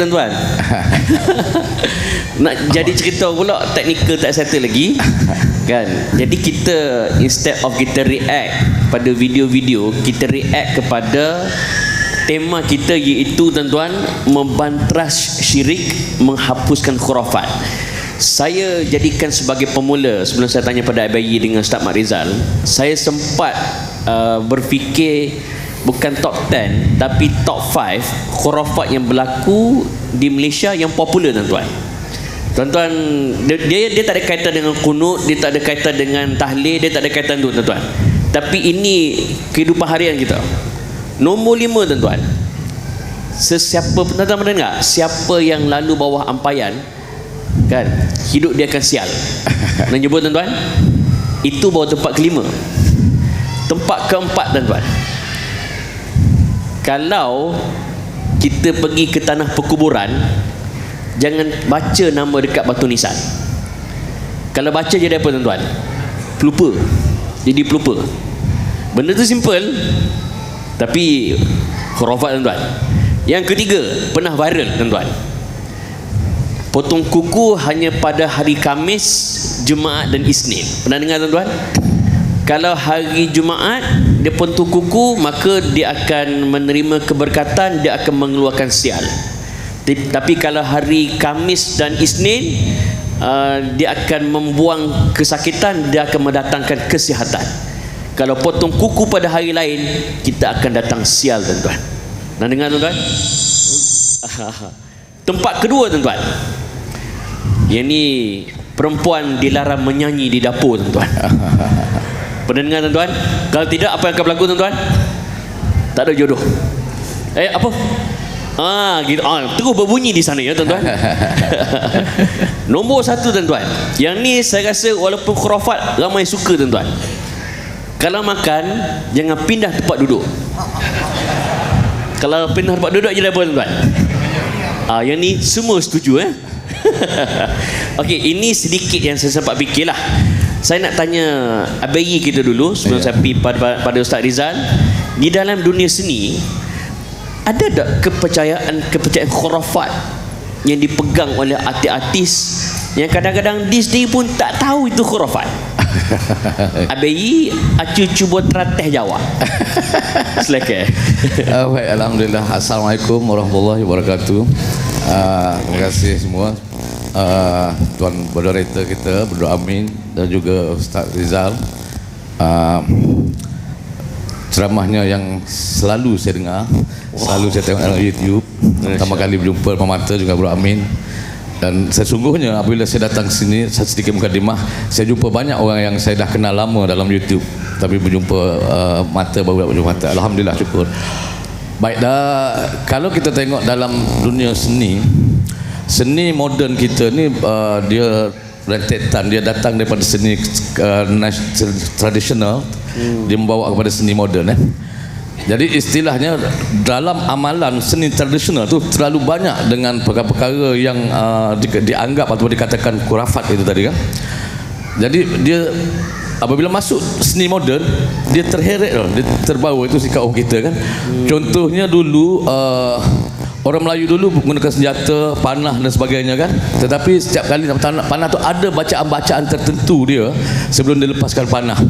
tuan-tuan. Nak jadi cerita pula teknikal tak settle lagi kan. Jadi kita instead of kita react pada video-video, kita react kepada tema kita, iaitu tuan-tuan, membantras syirik, menghapuskan khurafat. Saya jadikan sebagai pemula. Sebelum saya tanya pada ABI dengan Ustaz Mat Rizal, saya sempat berfikir bukan top 10 tapi top 5 khurafat yang berlaku di Malaysia yang popular, tuan-tuan. Tuan-tuan, dia tak ada kaitan dengan kunut, dia tak ada kaitan dengan tahlil, dia tak ada kaitan tu, tuan-tuan. Tapi ini kehidupan harian kita. Nombor 5, tuan-tuan. Sesiapa, tuan-tuan pernah dengar? Siapa yang lalu bawah ampayan, kan, hidup dia akan sial. Nak nyebut, tuan-tuan? Itu baru tempat kelima. Tempat keempat, tuan-tuan, kalau kita pergi ke tanah perkuburan, jangan baca nama dekat batu nisan. Kalau baca jadi apa, tuan-tuan? Pelupa. Jadi pelupa. Benda tu simple tapi khurafat, tuan-tuan. Yang ketiga, pernah viral, tuan-tuan. Potong kuku hanya pada hari Khamis, Jumaat dan Isnin. Pernah dengar, tuan-tuan? Kalau hari Jumaat dia potong kuku, maka dia akan menerima keberkatan, dia akan mengeluarkan sial. Tapi kalau hari Khamis dan Isnin, dia akan membuang kesakitan, dia akan mendatangkan kesihatan. Kalau potong kuku pada hari lain, kita akan datang sial, tuan-tuan. Nak dengar, tuan-tuan? Tempat kedua, tuan-tuan, yang ni perempuan dilarang menyanyi di dapur, tuan-tuan. Pernah dengar, tuan-tuan? Kalau tidak, apa yang akan berlaku, tuan-tuan? Tak ada jodoh. Apa? Gitu. Terus berbunyi di sana, ya, tuan-tuan. Nombor 1, tuan-tuan. Yang ni saya rasa walaupun khurafat, ramai suka, tuan-tuan. Kalau makan, jangan pindah tempat duduk. Kalau pindah tempat duduk je apa, tuan-tuan? Yang ni semua setuju, Okey, ini sedikit yang saya sempat fikirlah. Saya nak tanya ABI kita dulu sebelum saya pergi pada Ustaz Rizal. Di dalam dunia seni, ada tak kepercayaan khurafat yang dipegang oleh artis-artis yang kadang-kadang dia sendiri pun tak tahu itu khurafat? ABI acu cuba teratih jawab. Silakan. Baik, alhamdulillah. Assalamualaikum warahmatullahi wabarakatuh. Terima kasih semua. Tuan moderator kita berdoa amin, dan juga Ustaz Rizal, ceramahnya yang selalu saya dengar, selalu saya tengok dalam YouTube. Pertama kali berjumpa depan mata juga berdoa amin. Dan sesungguhnya apabila saya datang sini, saya sedikit mukadimah, saya jumpa banyak orang yang saya dah kenal lama dalam YouTube, tapi berjumpa mata baru berjumpa mata. Alhamdulillah, syukur. Baik, kalau kita tengok dalam dunia seni moden kita ni, dia rentetan, dia datang daripada seni tradisional, dia membawa kepada seni moden. Jadi istilahnya dalam amalan seni tradisional tu terlalu banyak dengan perkara-perkara yang dianggap atau dikatakan khurafat itu tadi, kan. Jadi dia apabila masuk seni moden, dia terheret, dia terbawa. Itu sikap orang kita, kan. Contohnya dulu orang Melayu dulu menggunakan senjata, panah dan sebagainya, kan. Tetapi setiap kali panah tu ada bacaan-bacaan tertentu dia sebelum dia lepaskan panah.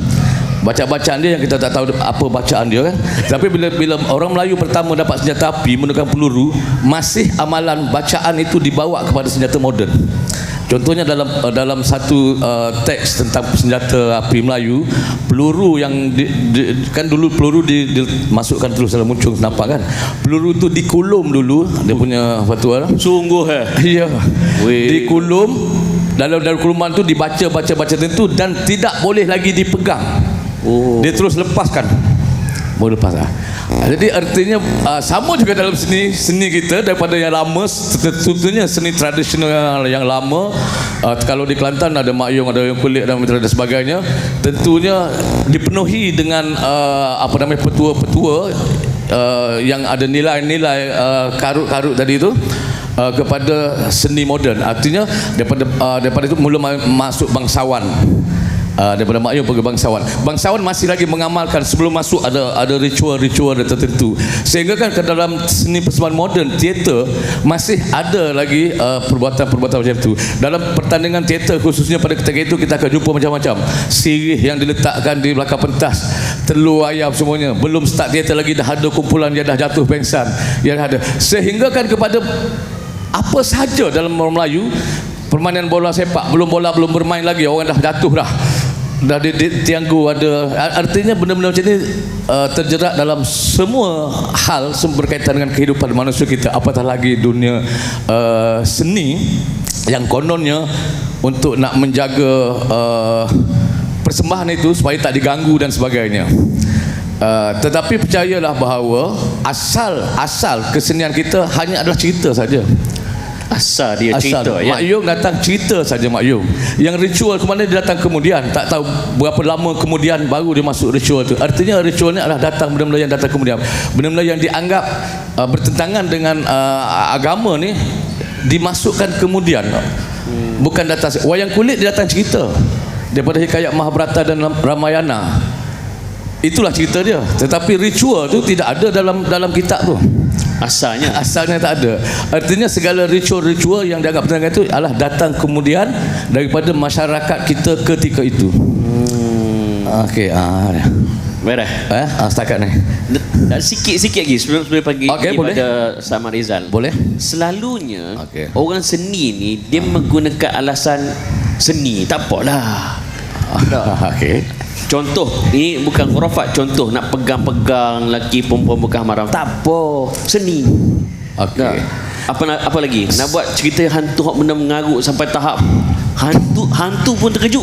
Bacaan-bacaan dia yang kita tak tahu apa bacaan dia, kan. Tapi bila orang Melayu pertama dapat senjata api menggunakan peluru, masih amalan bacaan itu dibawa kepada senjata moden. Contohnya dalam satu teks tentang senjata api Melayu, peluru yang kan dulu peluru dimasukkan terus dalam muncung senapan, kan. Peluru tu dikulum dulu, dia punya fatwa. Sungguh, iya. Dikulum, dalam kuluman tu dibaca tentu dan tidak boleh lagi dipegang. Dia terus lepaskan. Boleh lepas. Jadi artinya sama juga dalam seni kita daripada yang lama, tentunya seni tradisional yang lama. Kalau di Kelantan ada Mak Yong, ada yang Kulit dan sebagainya, tentunya dipenuhi dengan petua-petua yang ada nilai-nilai karut-karut tadi itu kepada seni moden. Artinya daripada itu mula masuk bangsawan. daripada Mak Yong pergi bangsawan. Bangsawan masih lagi mengamalkan sebelum masuk ada ritual-ritual tertentu. Sehingga kan ke dalam seni persembahan moden, teater masih ada lagi perbuatan-perbuatan macam itu. Dalam pertandingan teater khususnya pada ketika itu kita akan jumpa macam-macam. Sirih yang diletakkan di belakang pentas, telur ayam semuanya. Belum start teater lagi dah ada kumpulan yang dah jatuh pengsan. Yang ada. Sehingga kan kepada apa sahaja dalam orang Melayu, permainan bola sepak, belum bermain lagi, orang dah jatuh dah tianggu ada. Artinya benda-benda macam ni terjerat dalam semua hal berkaitan dengan kehidupan manusia kita, apatah lagi dunia seni yang kononnya untuk nak menjaga persembahan itu supaya tak diganggu dan sebagainya. Tetapi percayalah bahawa asal kesenian kita hanya adalah cerita saja. Asal dia cerita ya. Mak Yong datang cerita saja Mak Yong. Yang ritual ke mana dia datang kemudian, tak tahu berapa lama kemudian baru dia masuk ritual tu. Artinya ritual ni adalah datang benda-benda yang datang kemudian. Benda-benda yang dianggap bertentangan dengan agama ni dimasukkan kemudian. Bukan datang. Wayang kulit dia datang cerita daripada hikayat Mahabharata dan Ramayana. Itulah cerita dia. Tetapi ritual tu tidak ada dalam kitab tu. Asalnya tak ada. Artinya segala ritual-ritual yang dianggap penting itu adalah datang kemudian daripada masyarakat kita ketika itu. Okey, Merah. Setakat ni. Sikit lagi sebelum pergi boleh. pada Sama Rizal. Boleh. Selalunya orang seni ni dia menggunakan alasan seni. Tak apalah. Okey. Contoh, ni bukan khurafat, contoh nak pegang-pegang lelaki perempuan bukan mahram. Tak apa, seni. Okey. Apa lagi? Nak buat cerita hantu hak benda mengarut sampai tahap hantu pun terkejut.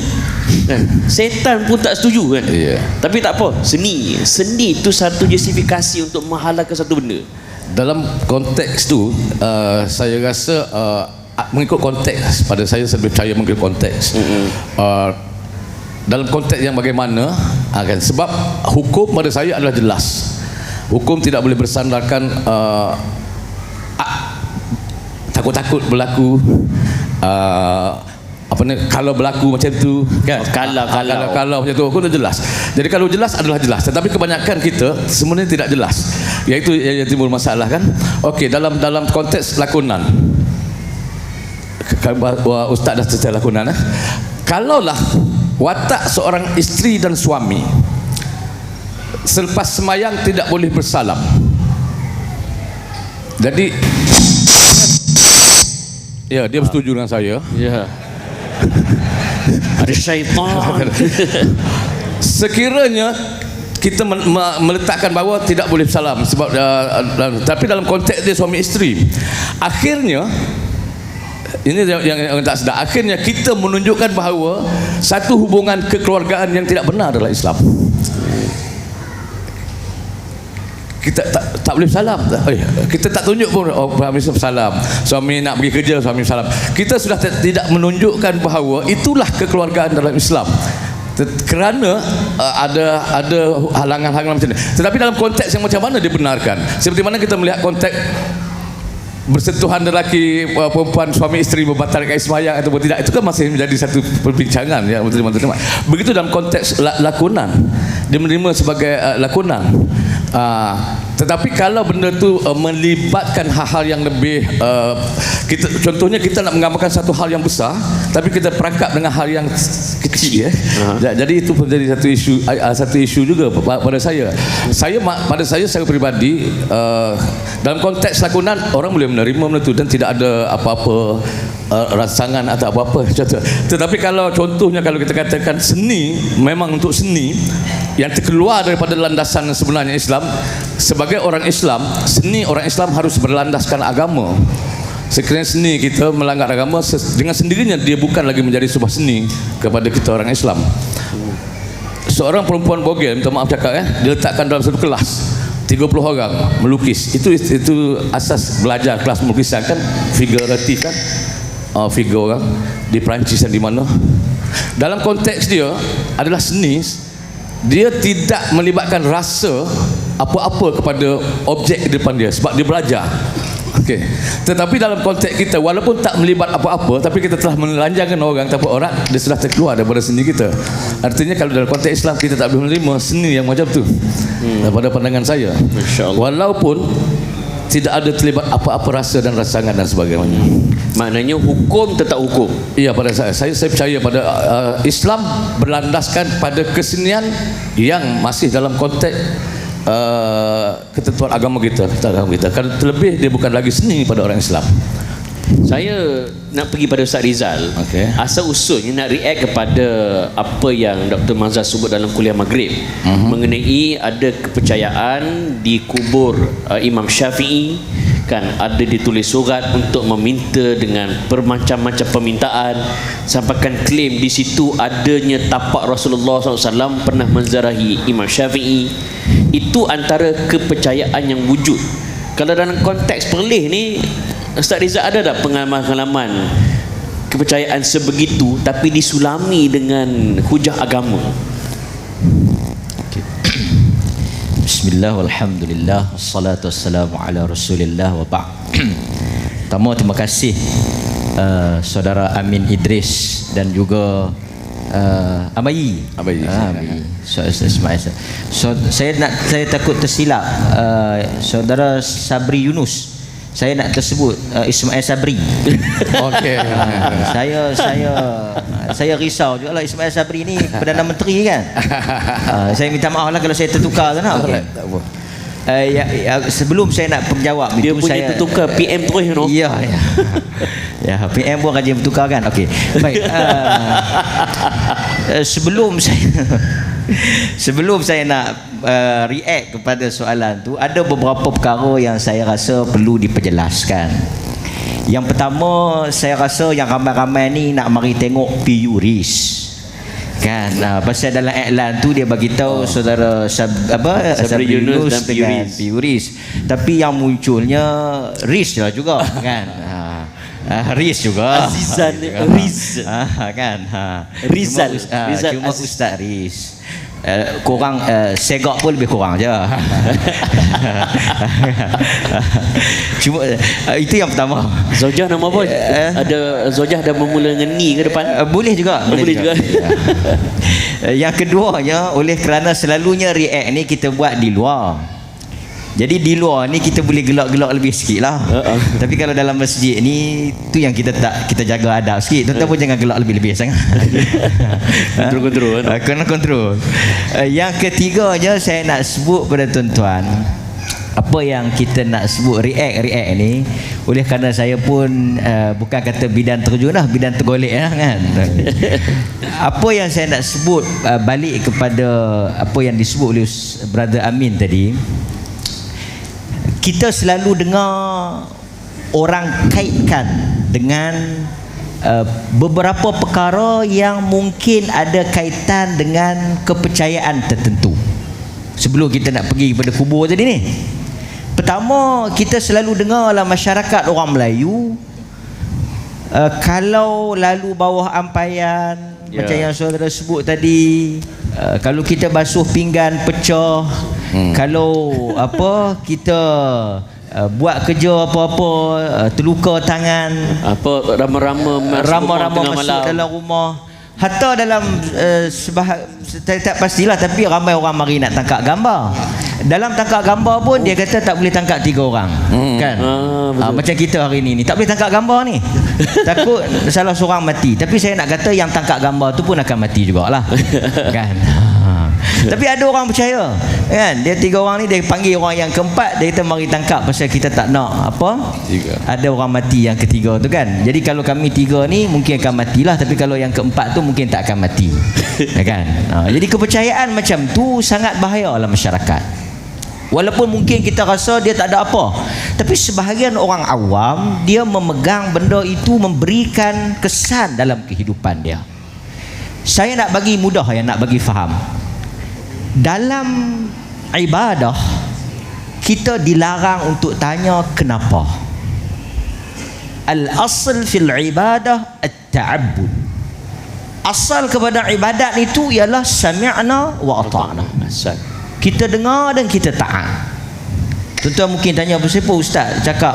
Kan? Setan pun tak setuju kan? Yeah. Tapi tak apa, seni itu satu justifikasi untuk menghalalkan satu benda. Dalam konteks tu saya rasa mengikut konteks, pada saya lebih percaya mengikut konteks. Dalam konteks yang bagaimana kan, sebab hukum pada saya adalah jelas. Hukum tidak boleh bersandarkan takut-takut berlaku kalau berlaku macam tu kan, kalau macam tu hukum dah jelas. Jadi kalau jelas adalah jelas, tetapi kebanyakan kita sebenarnya tidak jelas, iaitu yang timbul masalah kan. Okey, dalam konteks lakonan, Ustaz dah cerita lakonan kalaulah watak seorang isteri dan suami selepas semayang tidak boleh bersalam. Jadi ya, dia bersetuju dengan saya. Ya. Ada syaitan. Sekiranya kita meletakkan bahawa tidak boleh bersalam sebab tapi dalam konteks dia suami isteri, akhirnya ini yang tak sedar. Akhirnya kita menunjukkan bahawa satu hubungan kekeluargaan yang tidak benar adalah Islam. Kita tak boleh salam. Kita tak tunjuk pun suami salam. Suami nak pergi kerja, suami salam. Kita sudah tidak menunjukkan bahawa itulah kekeluargaan dalam Islam. Kerana ada halangan-halangan macam ni. Tetapi dalam konteks yang macam mana dibenarkan? Seperti mana kita melihat konteks bersentuhan lelaki perempuan suami isteri membatalkan sembahyang ataupun tidak, itu kan masih menjadi satu perbincangan ya. Begitu dalam konteks lakonan, dia menerima sebagai lakonan. Tetapi kalau benda tu melibatkan hal-hal yang lebih contohnya kita nak menggambarkan satu hal yang besar tapi kita perangkap dengan hal yang kecil jadi itu pun jadi satu isu juga pada saya. Pada saya secara peribadi dalam konteks lakonan orang boleh menerima benda tu dan tidak ada apa-apa rancangan atau apa-apa. Tetapi kalau contohnya kalau kita katakan seni memang untuk seni yang terkeluar daripada landasan sebenarnya Islam, sebagai orang Islam, seni orang Islam harus berlandaskan agama. Sekiranya seni kita melanggar agama, dengan sendirinya dia bukan lagi menjadi sebuah seni kepada kita orang Islam. Seorang perempuan bogel, minta maaf cakap diletakkan dalam satu kelas 30 orang melukis. Itu asas belajar kelas melukisan kan, figuratif kan, figur orang di Perancis dan di mana. Dalam konteks dia adalah seni, dia tidak melibatkan rasa apa-apa kepada objek di depan dia sebab dia belajar. Okey. Tetapi dalam konteks kita, walaupun tak melibat apa-apa, tapi kita telah menelanjangkan orang tanpa orang, dia sudah terkeluar daripada seni kita. Artinya kalau dalam konteks Islam kita tak boleh menerima seni yang macam tu. Daripada pandangan saya. Masya-Allah. Walaupun tidak ada terlibat apa-apa rasa dan rancangan dan sebagainya. Maknanya hukum tetap hukum. Iya, pada saya percaya pada Islam berlandaskan pada kesenian yang masih dalam konteks ketentuan agama kita. Kerana terlebih dia bukan lagi seni pada orang Islam. Saya nak pergi pada Ustaz Rizal. Okey. Asal usulnya nak react kepada apa yang Dr. Mazhar sebut dalam kuliah Maghrib mengenai ada kepercayaan di kubur Imam Syafi'i, kan ada ditulis surat untuk meminta dengan bermacam-macam permintaan, sampaikan klaim di situ adanya tapak Rasulullah SAW pernah menziarahi Imam Syafi'i. Itu antara kepercayaan yang wujud. Kalau dalam konteks perleh ni, Ustaz Rizal ada tak pengalaman-pengalaman kepercayaan sebegitu tapi disulami dengan hujah agama? Bismillah, walhamdulillah, wassalatu wassalamu ala rasulillah wa ba'd. Pertama, terima kasih saudara Amin Idris dan juga Amayi. Saya takut tersilap saudara Sabri Yunus. Saya nak tersebut Ismail Sabri. Okey. Saya risau juga lah, Ismail Sabri ni Perdana Menteri kan. Saya minta maaf lah kalau saya tertukar kan. Okay. Tak apa. Sebelum saya nak menjawab Dia itu, punya saya tertukar PM terus, you know. Ya. Ya, PM pun rajin bertukar kan. Okey. Baik. Sebelum saya nak react kepada soalan tu, ada beberapa perkara yang saya rasa perlu diperjelaskan. Yang pertama, saya rasa yang ramai-ramai ni nak mari tengok PURIS. Kan, pasal dalam iklan tu dia bagi tahu saudara Sabri Yunus dan PURIS. Tapi yang munculnya RIS lah juga kan. Riz juga. Azizan Riz. Kan. Rizal. Cuma Ustaz Riz. Kurang segak pun lebih kurang je. Cuma itu yang pertama. Zojah nama apa? Ada Zojah dah memula ngeni ke depan? Boleh juga. Boleh juga. Yang keduanya, oleh kerana selalunya react ni kita buat di luar. Jadi di luar ni kita boleh gelak-gelak lebih sikit lah. Tapi kalau dalam masjid ni, tu yang kita jaga adab sikit. Tuan-tuan pun jangan gelak lebih-lebih sangat. Kontrol. Kena kontrol. Yang ketiganya saya nak sebut pada tuan-tuan, apa yang kita nak sebut react ni, oleh kerana saya pun bukan kata bidan terjun lah, bidan tergolek lah kan. Apa yang saya nak sebut balik kepada apa yang disebut oleh Brother Amin tadi, kita selalu dengar orang kaitkan dengan beberapa perkara yang mungkin ada kaitan dengan kepercayaan tertentu. Sebelum kita nak pergi kepada kubur tadi ni, pertama, kita selalu dengar dalam masyarakat orang Melayu, kalau lalu bawah ampayan, macam yang saudara sebut tadi, kalau kita basuh pinggan pecah, kalau kita buat kerja apa-apa, terluka tangan, rama-rama masuk dalam rumah, hatta dalam saya tak pastilah, tapi ramai orang mari nak tangkap gambar. Dalam tangkap gambar pun dia kata tak boleh tangkap 3 orang. Kan? Macam kita hari ni tak boleh tangkap gambar ni. Takut salah seorang mati. Tapi saya nak kata yang tangkap gambar tu pun akan mati jugalah. Kan? Tapi ada orang percaya, kan? Dia 3 orang ni dia panggil orang yang keempat, dia kata mari tangkap pasal kita tak nak ada orang mati yang ketiga tu kan. Jadi kalau kami 3 ni mungkin akan matilah, tapi kalau yang keempat tu mungkin tak akan mati. Kan? Jadi kepercayaan macam tu sangat bahaya dalam masyarakat. Walaupun mungkin kita rasa dia tak ada apa, tapi sebahagian orang awam dia memegang benda itu memberikan kesan dalam kehidupan dia. Saya nak bagi mudah, nak bagi faham. Dalam ibadah kita dilarang untuk tanya kenapa. Al-asl fil ibadah at-ta'abbud. Asal kepada ibadat itu ialah sami'na wa ata'na. Kita dengar dan kita taat. Tuan-tuan mungkin tanya, apa Ustaz cakap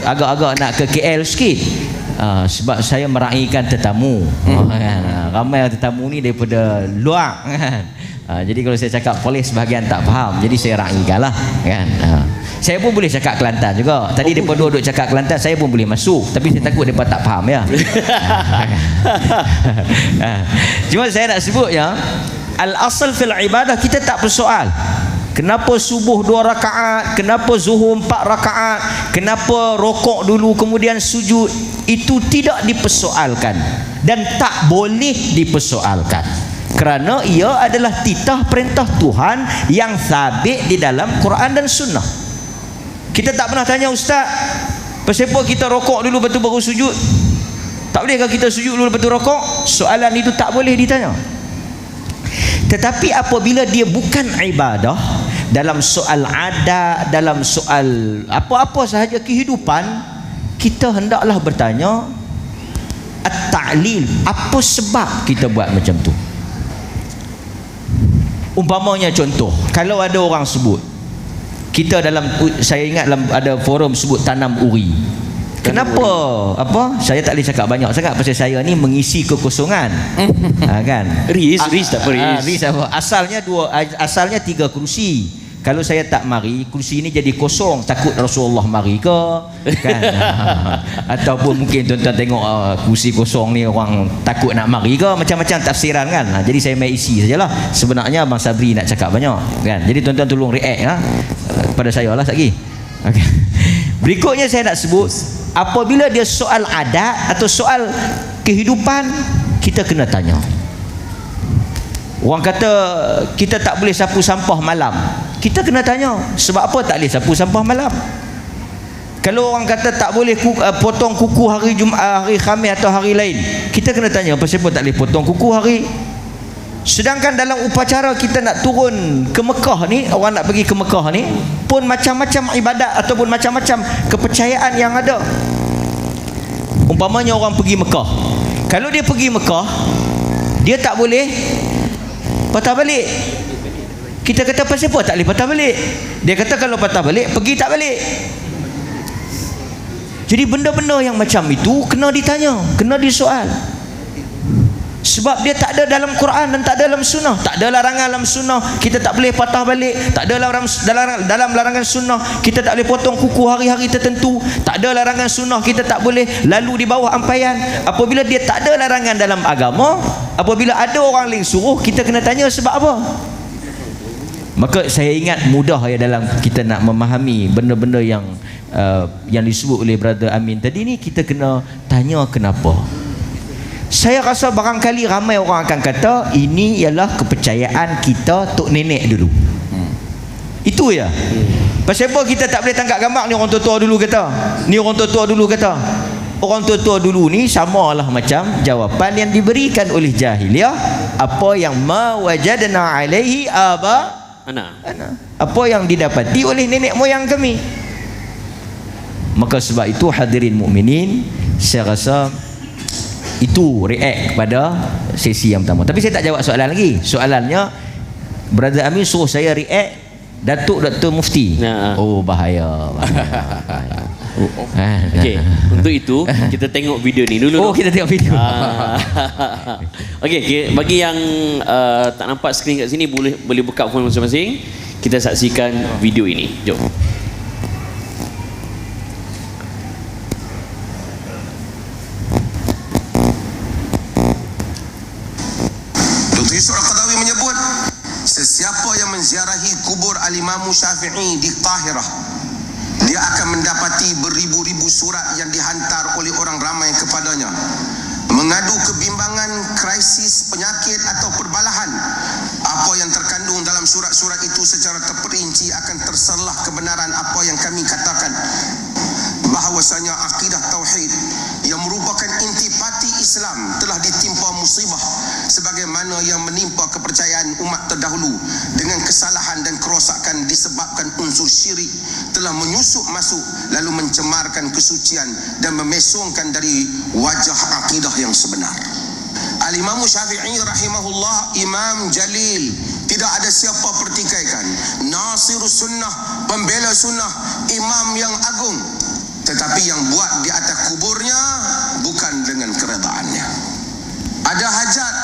agak-agak nak ke KL sikit. Sebab saya meraihkan tetamu. Kan? Ramai tetamu ni daripada luar kan. Jadi kalau saya cakap polis sebahagian tak faham, jadi saya raihkan lah kan. Saya pun boleh cakap Kelantan juga. Tadi mereka duduk cakap Kelantan, saya pun boleh masuk, tapi saya takut mereka tak faham ya. Cuma saya nak sebut ya, al-asal fil ibadah, kita tak bersoal kenapa subuh 2 rakaat, kenapa zuhur 4 rakaat, kenapa rokok dulu kemudian sujud. Itu tidak dipersoalkan dan tak boleh dipersoalkan, kerana ia adalah titah perintah Tuhan yang sabit di dalam Quran dan Sunnah. Kita tak pernah tanya, Ustaz, kenapa kita rokok dulu lepas tu baru sujud? Tak bolehkah kita sujud dulu lepas tu rokok? Soalan itu tak boleh ditanya. Tetapi apabila dia bukan ibadah, dalam soal adat, dalam soal apa-apa sahaja kehidupan, kita hendaklah bertanya at-ta'lil, apa sebab kita buat macam tu. Umpamanya contoh, kalau ada orang sebut, kita dalam, saya ingat dalam ada forum sebut tanam uri. Kenapa? Apa? Saya tak boleh cakap banyak sangat pasal saya ni mengisi kekosongan. Kan? Ris tak apa ris apa? Asalnya 3 kerusi. Kalau saya tak mari, kerusi ini jadi kosong, takut Rasulullah mari ke kan? Ataupun mungkin tuan-tuan tengok kerusi kosong ni orang takut nak mari ke, macam-macam tafsiran kan. Jadi saya main isi sajalah. Sebenarnya Abang Sabri nak cakap banyak kan. Jadi tuan-tuan tolong react pada saya lah lagi. Okay. Berikutnya saya nak sebut, apabila dia soal adat atau soal kehidupan, kita kena tanya. Orang kata kita tak boleh sapu sampah malam, kita kena tanya sebab apa tak boleh sapu sampah malam. Kalau orang kata tak boleh potong kuku hari Jumaat, hari Khamis atau hari lain, kita kena tanya pasal apa tak boleh potong kuku hari. Sedangkan dalam upacara kita nak turun ke Mekah ni, orang nak pergi ke Mekah ni pun macam-macam ibadat ataupun macam-macam kepercayaan yang ada. Umpamanya orang pergi Mekah, kalau dia pergi Mekah, dia tak boleh patah balik. Kita kata pasal apa tak boleh patah balik? Dia kata kalau patah balik, pergi tak balik. Jadi benda-benda yang macam itu kena ditanya, kena disoal. Sebab dia tak ada dalam Quran dan tak ada dalam Sunnah. Tak ada larangan dalam Sunnah kita tak boleh patah balik. Tak ada dalam larangan Sunnah kita tak boleh potong kuku hari-hari tertentu. Tak ada larangan Sunnah kita tak boleh lalu di bawah ampaian. Apabila dia tak ada larangan dalam agama, apabila ada orang lain suruh, kita kena tanya sebab apa. Maka saya ingat mudah ya dalam kita nak memahami benda-benda yang disebut oleh Brother Amin tadi ni, kita kena tanya kenapa. Saya rasa barangkali ramai orang akan kata ini ialah kepercayaan kita tok nenek dulu. Itu ya. Pasal apa kita tak boleh tangkap gambar ni orang tua-tua dulu kata. Ni orang tua-tua dulu kata. Orang tua-tua dulu ni samalah macam jawapan yang diberikan oleh jahiliah, apa yang ma wajadna alaihi aba ana. Apa yang didapati oleh nenek moyang kami. Maka sebab itu hadirin mukminin, saya rasa itu react kepada sesi yang pertama. Tapi saya tak jawab soalan lagi. Soalannya Brother Amin suruh saya react Datuk Dr. Mufti. Oh bahaya. Okey, untuk itu kita tengok video ni dulu. Oh, kita tengok video. Okey, bagi yang tak nampak skrin kat sini, boleh buka phone masing-masing. Kita saksikan video ini. Jom. Sesiapa yang menziarahi kubur Al-Imam Syafi'i di Qahirah, dia akan mendapati beribu-ribu surat yang dihantar oleh orang ramai kepadanya, mengadu kebimbangan, krisis, penyakit atau perbalahan. Apa yang terkandung dalam surat-surat itu secara terperinci akan terserlah kebenaran apa yang kami katakan, bahawasanya akidah tauhid yang merupakan intipati Islam telah ditimpa musibah sebagaimana yang menimpa kepercayaan umat terdahulu dengan kesalahan dan kerosakan disebabkan unsur syirik telah menyusup masuk lalu mencemarkan kesucian dan memesongkan dari wajah akidah yang sebenar. Al-Imam Syafi'i rahimahullah Imam Jalil, tidak ada siapa pertikaikan nasirus sunnah, pembela sunnah, imam yang agung, tetapi yang buat di atas kuburnya bukan dengan keredaannya. Ada hajat,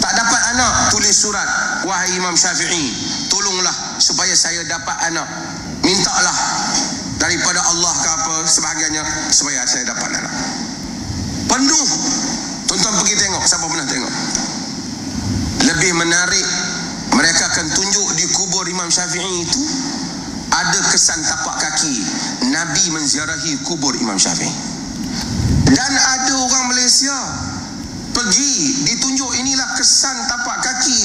tak dapat anak, tulis surat, wahai Imam Syafi'i, tolonglah supaya saya dapat anak, mintalah daripada Allah ke apa sebagainya supaya saya dapat anak. Penuh. Tuan-tuan pergi tengok, siapa pernah tengok. Lebih menarik, mereka akan tunjuk di kubur Imam Syafi'i itu ada kesan tapak kaki Nabi menziarahi kubur Imam Syafi'i. Dan ada orang Malaysia pergi ditunjuk inilah kesan tapak kaki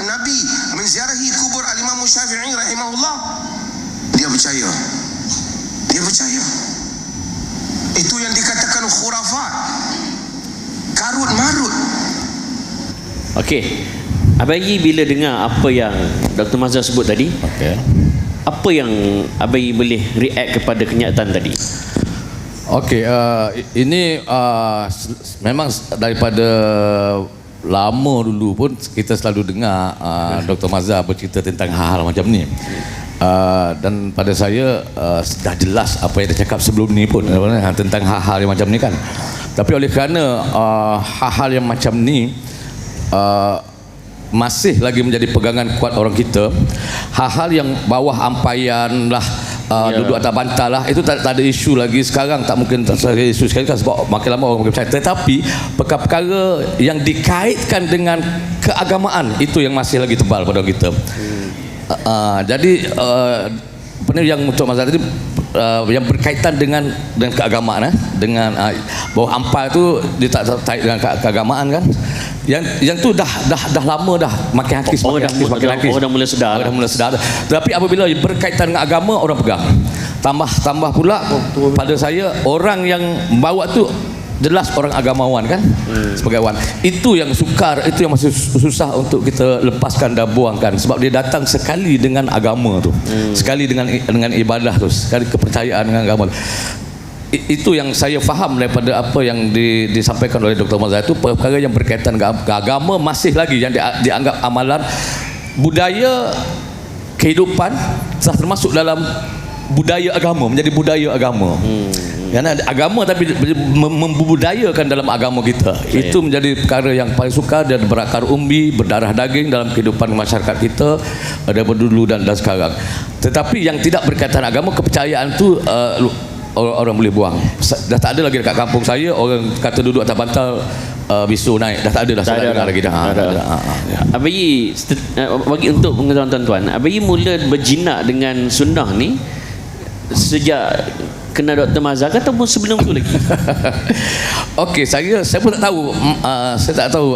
Nabi menziarahi kubur Al-Imam Syafi'i rahimahullah. Dia percaya. Dia percaya. Itu yang dikatakan khurafat, karut marut. Okey, Abayi bila dengar apa yang Dr. Mazhar sebut tadi, apa yang Abayi boleh react kepada kenyataan tadi? Okey, ini memang daripada lama dulu pun kita selalu dengar Dr. Mazhar bercerita tentang hal-hal macam ni. Dan pada saya sudah jelas apa yang dia cakap sebelum ni pun tentang hal-hal yang macam ni kan. Tapi oleh kerana hal-hal yang macam ni masih lagi menjadi pegangan kuat orang kita, hal-hal yang bawah ampaian lah, duduk atas bantal lah, itu tak ada isu lagi sekarang. Tak mungkin tak ada isu sekarang kan, sebab makin lama orang makin percaya. Tetapi perkara-perkara yang dikaitkan dengan keagamaan, itu yang masih lagi tebal pada orang kita. Jadi benda yang Cik Mazhar tadi yang berkaitan dengan keagamaan, dengan bahawa ampal tu dia tak terkait dengan keagamaan kan, yang tu dah lama dah makin hakis, makin hakis. Orang mula sedar. Tapi apabila berkaitan dengan agama, orang pegang. Tambah pula pada saya, orang yang bawa tu jelas orang agamawan kan, sebagai wan. Itu yang sukar, itu yang masih susah untuk kita lepaskan dan buangkan, sebab dia datang sekali dengan agama tu, sekali dengan ibadah tu, sekali kepercayaan dengan agama. Itu yang saya faham daripada apa yang disampaikan oleh Dr. Mazhar, itu perkara yang berkaitan dengan agama masih lagi yang dianggap amalan budaya kehidupan, telah termasuk dalam budaya agama, menjadi budaya agama. Kerana agama tapi membudayakan dalam agama kita. Itu menjadi perkara yang paling sukar dan berakar umbi, berdarah daging dalam kehidupan masyarakat kita daripada dulu dan sekarang. Tetapi yang tidak berkaitan agama, kepercayaan tu orang boleh buang. Dah tak ada lagi dekat kampung saya orang kata duduk atas bantal bisu naik, dah tak ada lagi dah. Abayi bagi untuk pengetahuan tuan-tuan, Abayi mula berjinak dengan sunnah ni sejak kena Dr. Mazhar ataupun sebelum tu lagi? Okey, saya pun tak tahu, saya tak tahu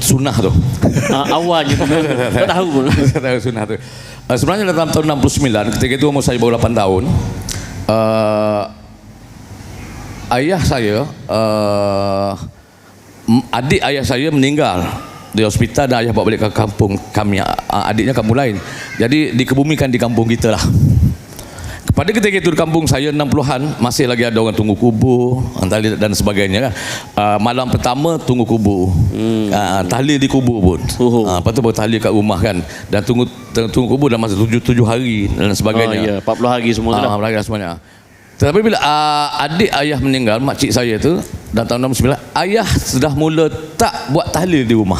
sunnah tu. Awalnya tak tahu pun. Saya tahu sunnah tu. Sebenarnya dalam tahun 69, ketika itu umur saya baru 8 tahun, ayah saya, adik ayah saya meninggal di hospital dan ayah bawa balik ke kampung kami. Adiknya kampung lain, jadi dikebumikan di kampung kita lah. Pada ketika itu di kampung saya 60-an masih lagi ada orang tunggu kubur dan sebagainya kan. Malam pertama tunggu kubur, tahlil di kubur pun. Lepas tu baru tahlil kat rumah kan, dan tunggu kubur dalam masa 7 hari dan sebagainya. 40 hari semua tu lah. 40 hari semuanya. Tetapi bila adik ayah meninggal, makcik saya tu dalam tahun 69, ayah sudah mula tak buat tahlil di rumah.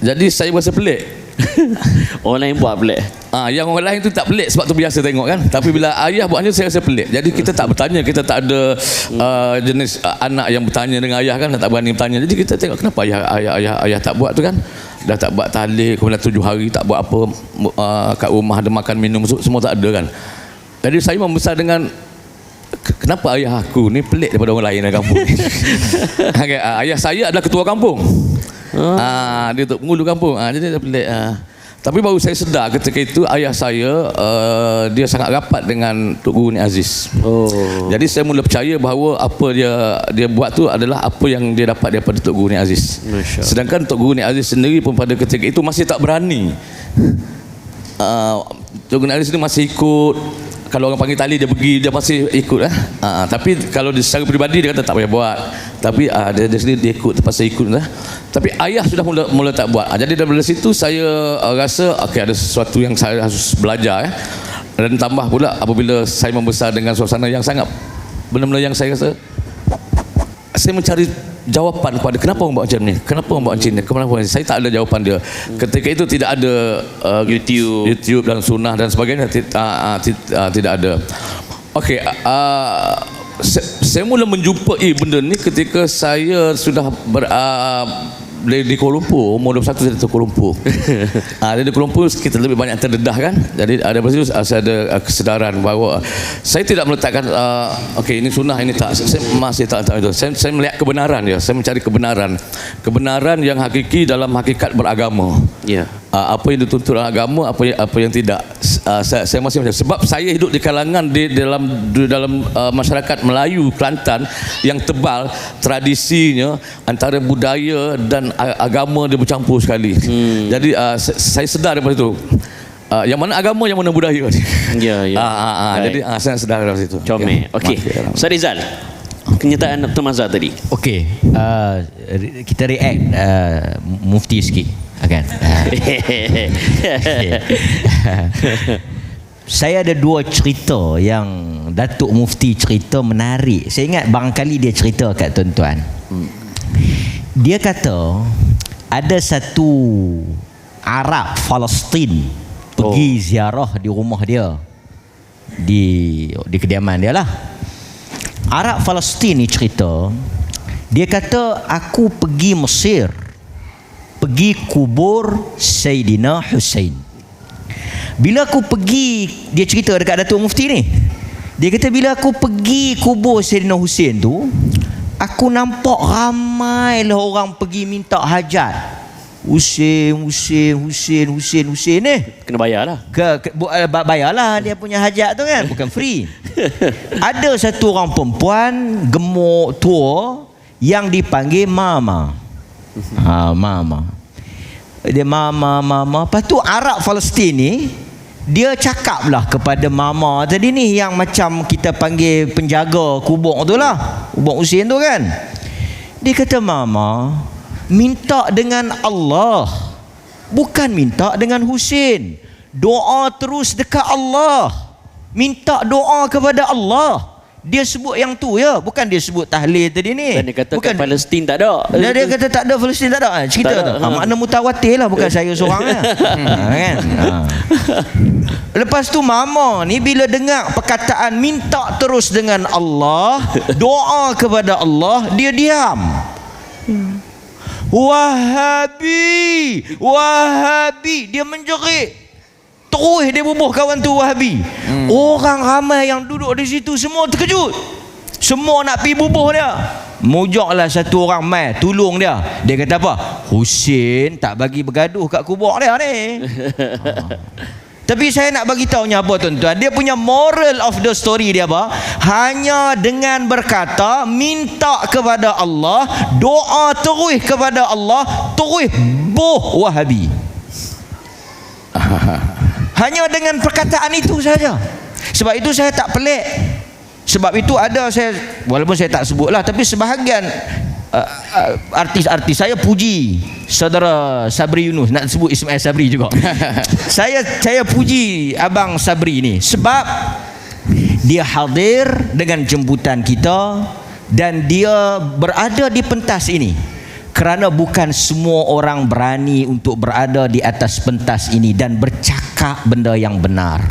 Jadi saya berasa pelik. Orang lain buat pelik. Yang orang lain tu tak pelik sebab tu biasa tengok kan. Tapi bila ayah buatnya saya rasa pelik. Jadi kita tak bertanya, kita tak ada jenis anak yang bertanya dengan ayah kan, tak berani bertanya. Jadi kita tengok kenapa ayah tak buat tu kan. Dah tak buat tahlil, kemudian 7 hari tak buat apa, kat rumah ada makan minum semua tak ada kan. Jadi saya membesar dengan kenapa ayah aku ni pelik daripada orang lain dalam kampung ni. Ayah saya adalah ketua kampung. Dia untuk pengulu kampung. Jadi dia pelik. Tapi baru saya sedar ketika itu ayah saya dia sangat rapat dengan Tok Guru Ni Aziz. Jadi saya mula percaya bahawa apa dia buat tu adalah apa yang dia dapat daripada Tok Guru Ni Aziz. Sedangkan Tok Guru Ni Aziz sendiri pun pada ketika itu masih tak berani. Tok Guru Ni Aziz ni masih ikut kalau orang panggil tali dia pergi, dia masih ikut tapi kalau secara peribadi dia kata tak payah buat, tapi dia sendiri dia ikut, terpaksa ikut lah. Tapi ayah sudah mula tak buat. Jadi dari situ saya rasa ada sesuatu yang saya harus belajar dan tambah pula apabila saya membesar dengan suasana yang sangat benar-benar yang saya rasa saya mencari jawapan kepada kenapa orang buat macam ni, kenapa orang buat macam ni, kenapa saya tak ada jawapan dia. Ketika itu tidak ada YouTube dan sunnah dan sebagainya, tidak ada. Okey, saya mula menjumpai benda ni ketika saya sudah di Kuala Lumpur, umur 21 saya datang Kuala Lumpur. Di Kuala Lumpur kita lebih banyak terdedah kan. Jadi ada masa itu saya ada kesedaran bahawa saya tidak meletakkan okey ini sunnah ini tak. Saya masih tak itu. Saya melihat kebenaran ya. Saya mencari kebenaran yang hakiki dalam hakikat beragama. Ya. Apa yang dituntut dalam agama, apa yang tidak. Saya masih macam sebab saya hidup di kalangan di dalam masyarakat Melayu Kelantan yang tebal tradisinya antara budaya dan agama dia bercampur sekali. Jadi saya sedar daripada itu. Yang mana agama, yang mana budaya. Ya. Jadi saya sedar dari situ. Comel. Okey. Ustaz Rizal, kenyataan Dr. Mazhar tadi. Okey, kita react Mufti sikit kan. Saya ada 2 cerita yang Datuk Mufti cerita menarik. Saya ingat barangkali dia cerita kat tuan-tuan. Dia kata ada satu Arab Palestin pergi ziarah di rumah dia, di kediaman dia lah. Arab Palestin ni cerita, dia kata aku pergi Mesir, pergi kubur Sayyidina Hussein. Bila aku pergi, dia cerita dekat Datuk Mufti ni, dia kata bila aku pergi kubur Sayyidina Hussein tu, aku nampak ramai lah orang pergi minta hajat. Hussein ni Kena bayar lah. bayarlah dia punya hajat tu kan, bukan free. Ada satu orang perempuan gemuk tua yang dipanggil Mama. Mama. Dia Mama. Lepas tu Arab Palestin ni dia cakap lah kepada Mama tadi ni, yang macam kita panggil penjaga kubur tu lah, kubur Hussein tu kan. Dia kata, Mama, minta dengan Allah, bukan minta dengan Hussein. Doa terus dekat Allah, minta doa kepada Allah. Dia sebut yang tu ya, bukan dia sebut tahlil tadi ni. Dan dia kata bukan Palestin tak ada. Dia kata tak ada, Palestin tak ada. Cerita tu. Makna mutawatir lah, bukan saya seorang lah. Kan? Lepas tu Mama ni bila dengar perkataan minta terus dengan Allah, doa kepada Allah, dia diam. Wahabi, dia menjerit. Terus dia bubuh kawan tu Wahabi. Orang ramai yang duduk di situ semua terkejut. Semua nak pergi bubuh dia. Mujaklah satu orang mai tolong dia. Dia kata apa? Hussein tak bagi bergaduh kat kubur dia ni. Tapi saya nak bagi tahunya apa tuan-tuan, dia punya moral of the story dia apa? Hanya dengan berkata minta kepada Allah, doa terus kepada Allah, terus boh Wahabi. Hanya dengan perkataan itu saja. Sebab itu saya tak pelik. Sebab itu ada saya, walaupun saya tak sebutlah, tapi sebahagian artis-artis saya puji saudara Sabri Yunus, nak sebut Ismail Sabri juga. saya puji abang Sabri ni sebab dia hadir dengan jemputan kita dan dia berada di pentas ini. Kerana bukan semua orang berani untuk berada di atas pentas ini dan bercakap benda yang benar.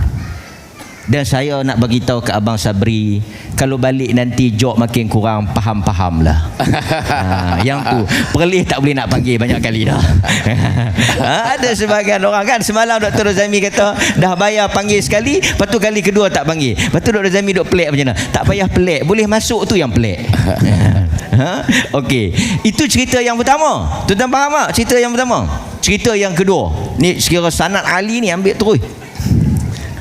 Dan saya nak bagi tahu ke abang Sabri, kalau balik nanti jok makin kurang, faham-faham lah. Yang tu perlih tak boleh nak panggil banyak kali dah. Ada sebahagian orang kan, semalam Dr. Rozami kata dah bayar panggil sekali, lepas tu kali kedua tak panggil. Lepas tu Dr. Rozami duk pelik macam mana? Tak payah pelik, boleh masuk tu yang pelik. Okey, itu cerita yang pertama. Tuan-tuan faham tak cerita yang pertama? Cerita yang kedua ni sekira sanad Ali ni ambil terus.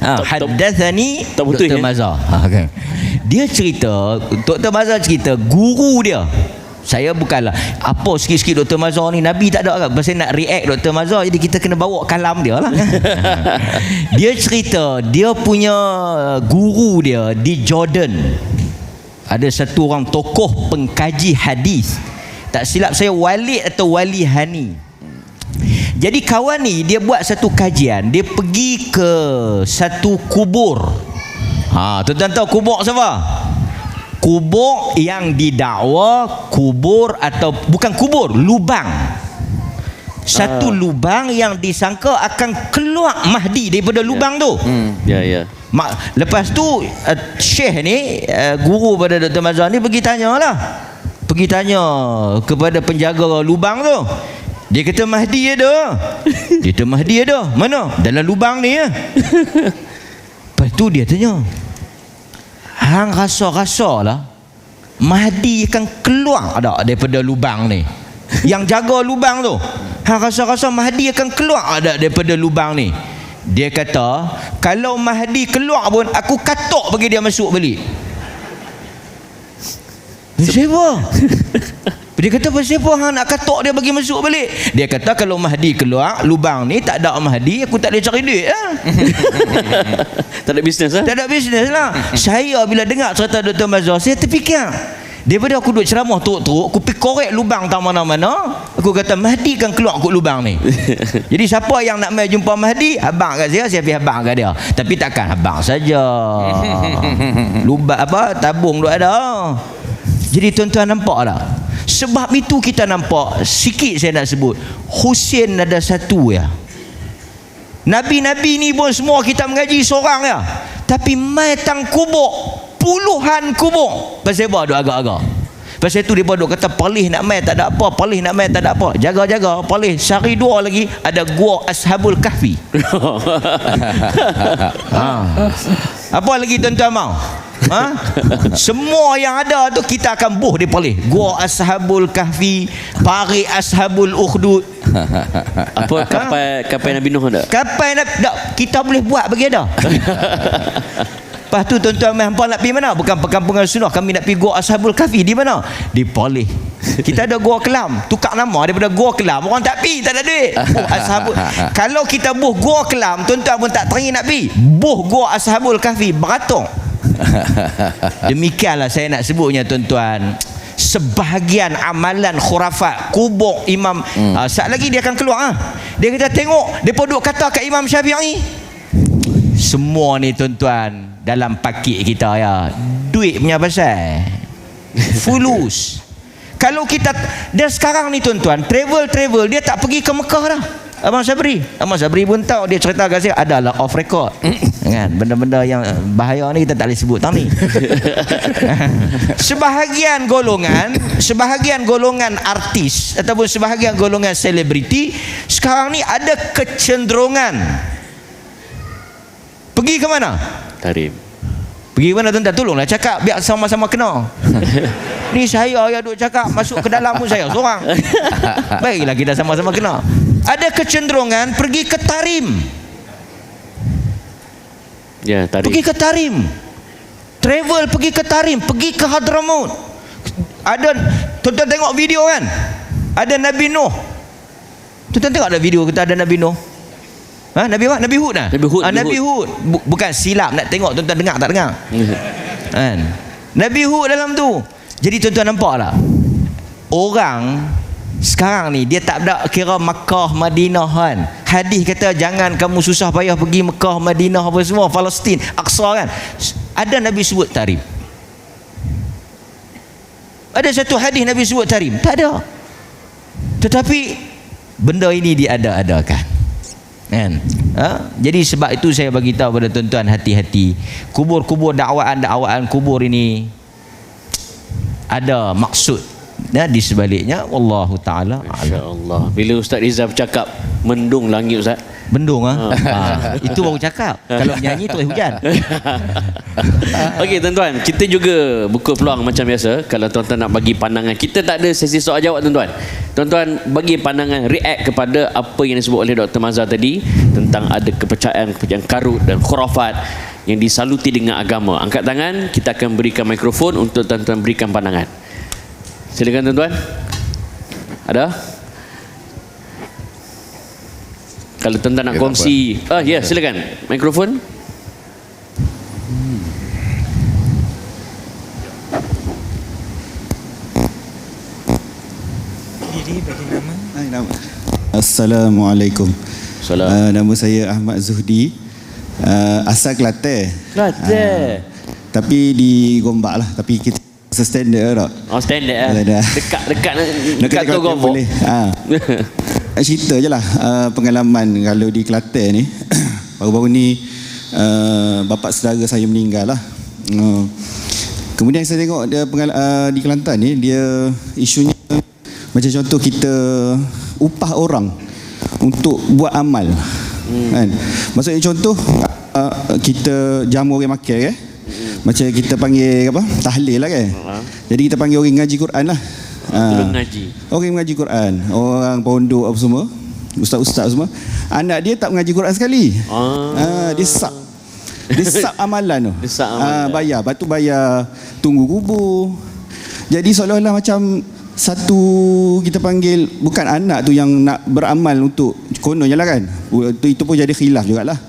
Haddathani Dr. Mazhar. Okay. Dia cerita, Dr. Mazhar cerita guru dia Saya bukanlah apa sikit-sikit Dr. Mazhar ni, Nabi tak ada agak. Pasal nak react Dr. Mazhar, jadi kita kena bawa kalam dia lah. Dia cerita dia punya guru dia di Jordan. Ada satu orang tokoh pengkaji hadis, tak silap saya Walid atau Wali Hani. Jadi kawan ni dia buat satu kajian, dia pergi ke satu kubur. Tuan-tuan tahu kubur siapa? Kubur yang didakwa kubur atau bukan kubur, lubang. Satu lubang yang disangka akan keluar Mahdi daripada lubang tu. Ya. Lepas tu Syekh ni guru pada Dr. Mazhar ni pergi tanya kepada penjaga lubang tu. Dia kata Mahdi ada. Dia kata Mahdi ada. Mana? Dalam lubang ni ya. Lepas tu dia tanya, hang rasa-rasa lah Mahdi akan keluar ada daripada lubang ni. Yang jaga lubang tu, hang rasa-rasa Mahdi akan keluar ada daripada lubang ni. Dia kata, kalau Mahdi keluar pun aku katok bagi dia masuk balik. Siapa? Dia kata, siapa hang nak katok dia bagi masuk balik? Dia kata, kalau Mahdi keluar lubang ni, tak ada Mahdi, aku tak boleh cari duit lah. Tak ada bisnes lah. Tak ada bisnes lah. Saya bila dengar cerita Dr. Mazhar, saya terfikir, daripada aku duduk ceramah teruk-teruk, aku pergi korek lubang tak mana-mana, aku kata Mahdi kan keluar kot lubang ni. Jadi siapa yang nak mai jumpa Mahdi, abang kat saya pergi abang kat dia. Tapi takkan abang saja. Lubang tabung duk ada. Jadi tuan-tuan nampak tak? Sebab itu kita nampak, sikit saya nak sebut, Husain ada satu ya. Nabi-nabi ni pun semua kita mengaji seorang ya. Tapi mai tang kubur, puluhan kubur. Pasal apa duk agak-agak? Pasal itu dia duk kata palih nak mai tak ada apa, palih nak mai tak ada apa. Jaga-jaga, palih sehari dua lagi ada gua Ashabul Kahfi. Apa lagi tuan-tuan mau? Semua yang ada tu kita akan buh dia palih. Gua Ashabul Kahfi, Parik Ashabul Ukhdud. Apa kapal Nabi Nuh ada? Kapal Nabi kita boleh buat bagi ada. Lepas tu tuan-tuan hampa nak pergi mana? Bukan perkampungan sunnah, kami nak pergi Gua Ashabul Kahfi. Di mana? Di Palih. Kita ada Gua Kelam, tukar nama daripada Gua Kelam. Orang tak pergi, tak ada duit. Ashabul. Kalau kita buh Gua Kelam, tuan-tuan pun tak teringin nak pergi. Buh Gua Ashabul Kahfi, beratung. Demikianlah saya nak sebutnya tuan-tuan, sebahagian amalan khurafat kubur Imam saat lagi dia akan keluar dia kata tengok depa duk kata kat Imam Syafi'i. Semua ni tuan-tuan dalam pakit kita ya, duit punya pasal fulus. Kalau kita dia sekarang ni tuan-tuan travel dia tak pergi ke Mekah dah. Abang Sabri pun tahu, dia cerita kat saya, adalah off record kan, benda-benda yang bahaya ni kita tak boleh sebut tang ni. Sebahagian golongan artis ataupun sebahagian golongan selebriti sekarang ni ada kecenderungan pergi ke mana? Tarim. Pergi mana tuan-tuan? Tolonglah cakap biar sama-sama kena. Ni saya yang duk cakap, masuk ke dalam pun saya seorang. Baiklah kita sama-sama kena. Ada kecenderungan pergi ke Tarim. Ya, Tarim. Pergi ke Tarim. Travel pergi ke Tarim, pergi ke Hadramaut. Ada tuan-tuan tengok video kan? Ada Nabi Nuh. Tuan-tuan tengok ada video kita ada Nabi Nuh. Nabi apa? Nabi Hud dah. Nabi Hud. Bukan silap nak tengok, tuan-tuan dengar tak dengar? Kan? Nabi Hud dalam tu. Jadi tuan-tuan nampak tak? Orang sekarang ni dia tak ada kira Makkah, Madinah kan. Hadis kata jangan kamu susah payah pergi Mekah, Madinah apa semua, Palestin, Aqsa kan. Ada Nabi sebut Tarim? Ada satu hadis Nabi sebut Tarim? Tak ada. Tetapi benda ini diada-adakan kan. Jadi sebab itu saya bagi tahu pada tuan-tuan, hati-hati. Kubur-kubur dakwaan kubur ini ada maksud di sebaliknya. Wallahu taala Allah. Bila Ustaz Rizal bercakap mendung langit Ustaz. Mendung itu baru cakap. Kalau menyanyi terus hujan. Okey tuan-tuan, kita juga buka peluang macam biasa. Kalau tuan-tuan nak bagi pandangan, kita tak ada sesi soal jawab tuan-tuan. Tuan-tuan bagi pandangan, react kepada apa yang disebut oleh Dr. Mazhar tadi tentang ada kepercayaan karut dan khurafat yang disaluti dengan agama. Angkat tangan, kita akan berikan mikrofon untuk tuan-tuan berikan pandangan. Silakan tuan-tuan. Ada? Kalau tuan-tuan nak kongsi. Ya, silakan. Mikrofon. Assalamualaikum. Salam. Nama saya Ahmad Zuhdi. Asal Kelantan. Kelantan. Tapi di Gombak lah. Tapi kita standard tak? Oh, standard lah. Dah. Dekat tu Kelantan Gombak. boleh. Cerita je lah pengalaman kalau di Kelantan ni. Baru-baru ni bapa saudara saya meninggal lah. Kemudian saya tengok dia di Kelantan ni, dia isunya macam contoh kita upah orang untuk buat amal. Kan? Maksudnya contoh kita jamu orang makan macam kita panggil apa? Tahlil lah kan. Jadi kita panggil orang ngaji Quran lah. Mengaji. Orang mengaji Quran, orang pondok apa semua, ustaz-ustaz semua. Anak dia tak mengaji Quran sekali. Dia sub amalan tu. Bayar, lepas tu bayar tunggu kubur. Jadi seolah-olah macam satu kita panggil bukan anak tu yang nak beramal untuk kononnya lah kan. Itu pun jadi khilaf jugalah.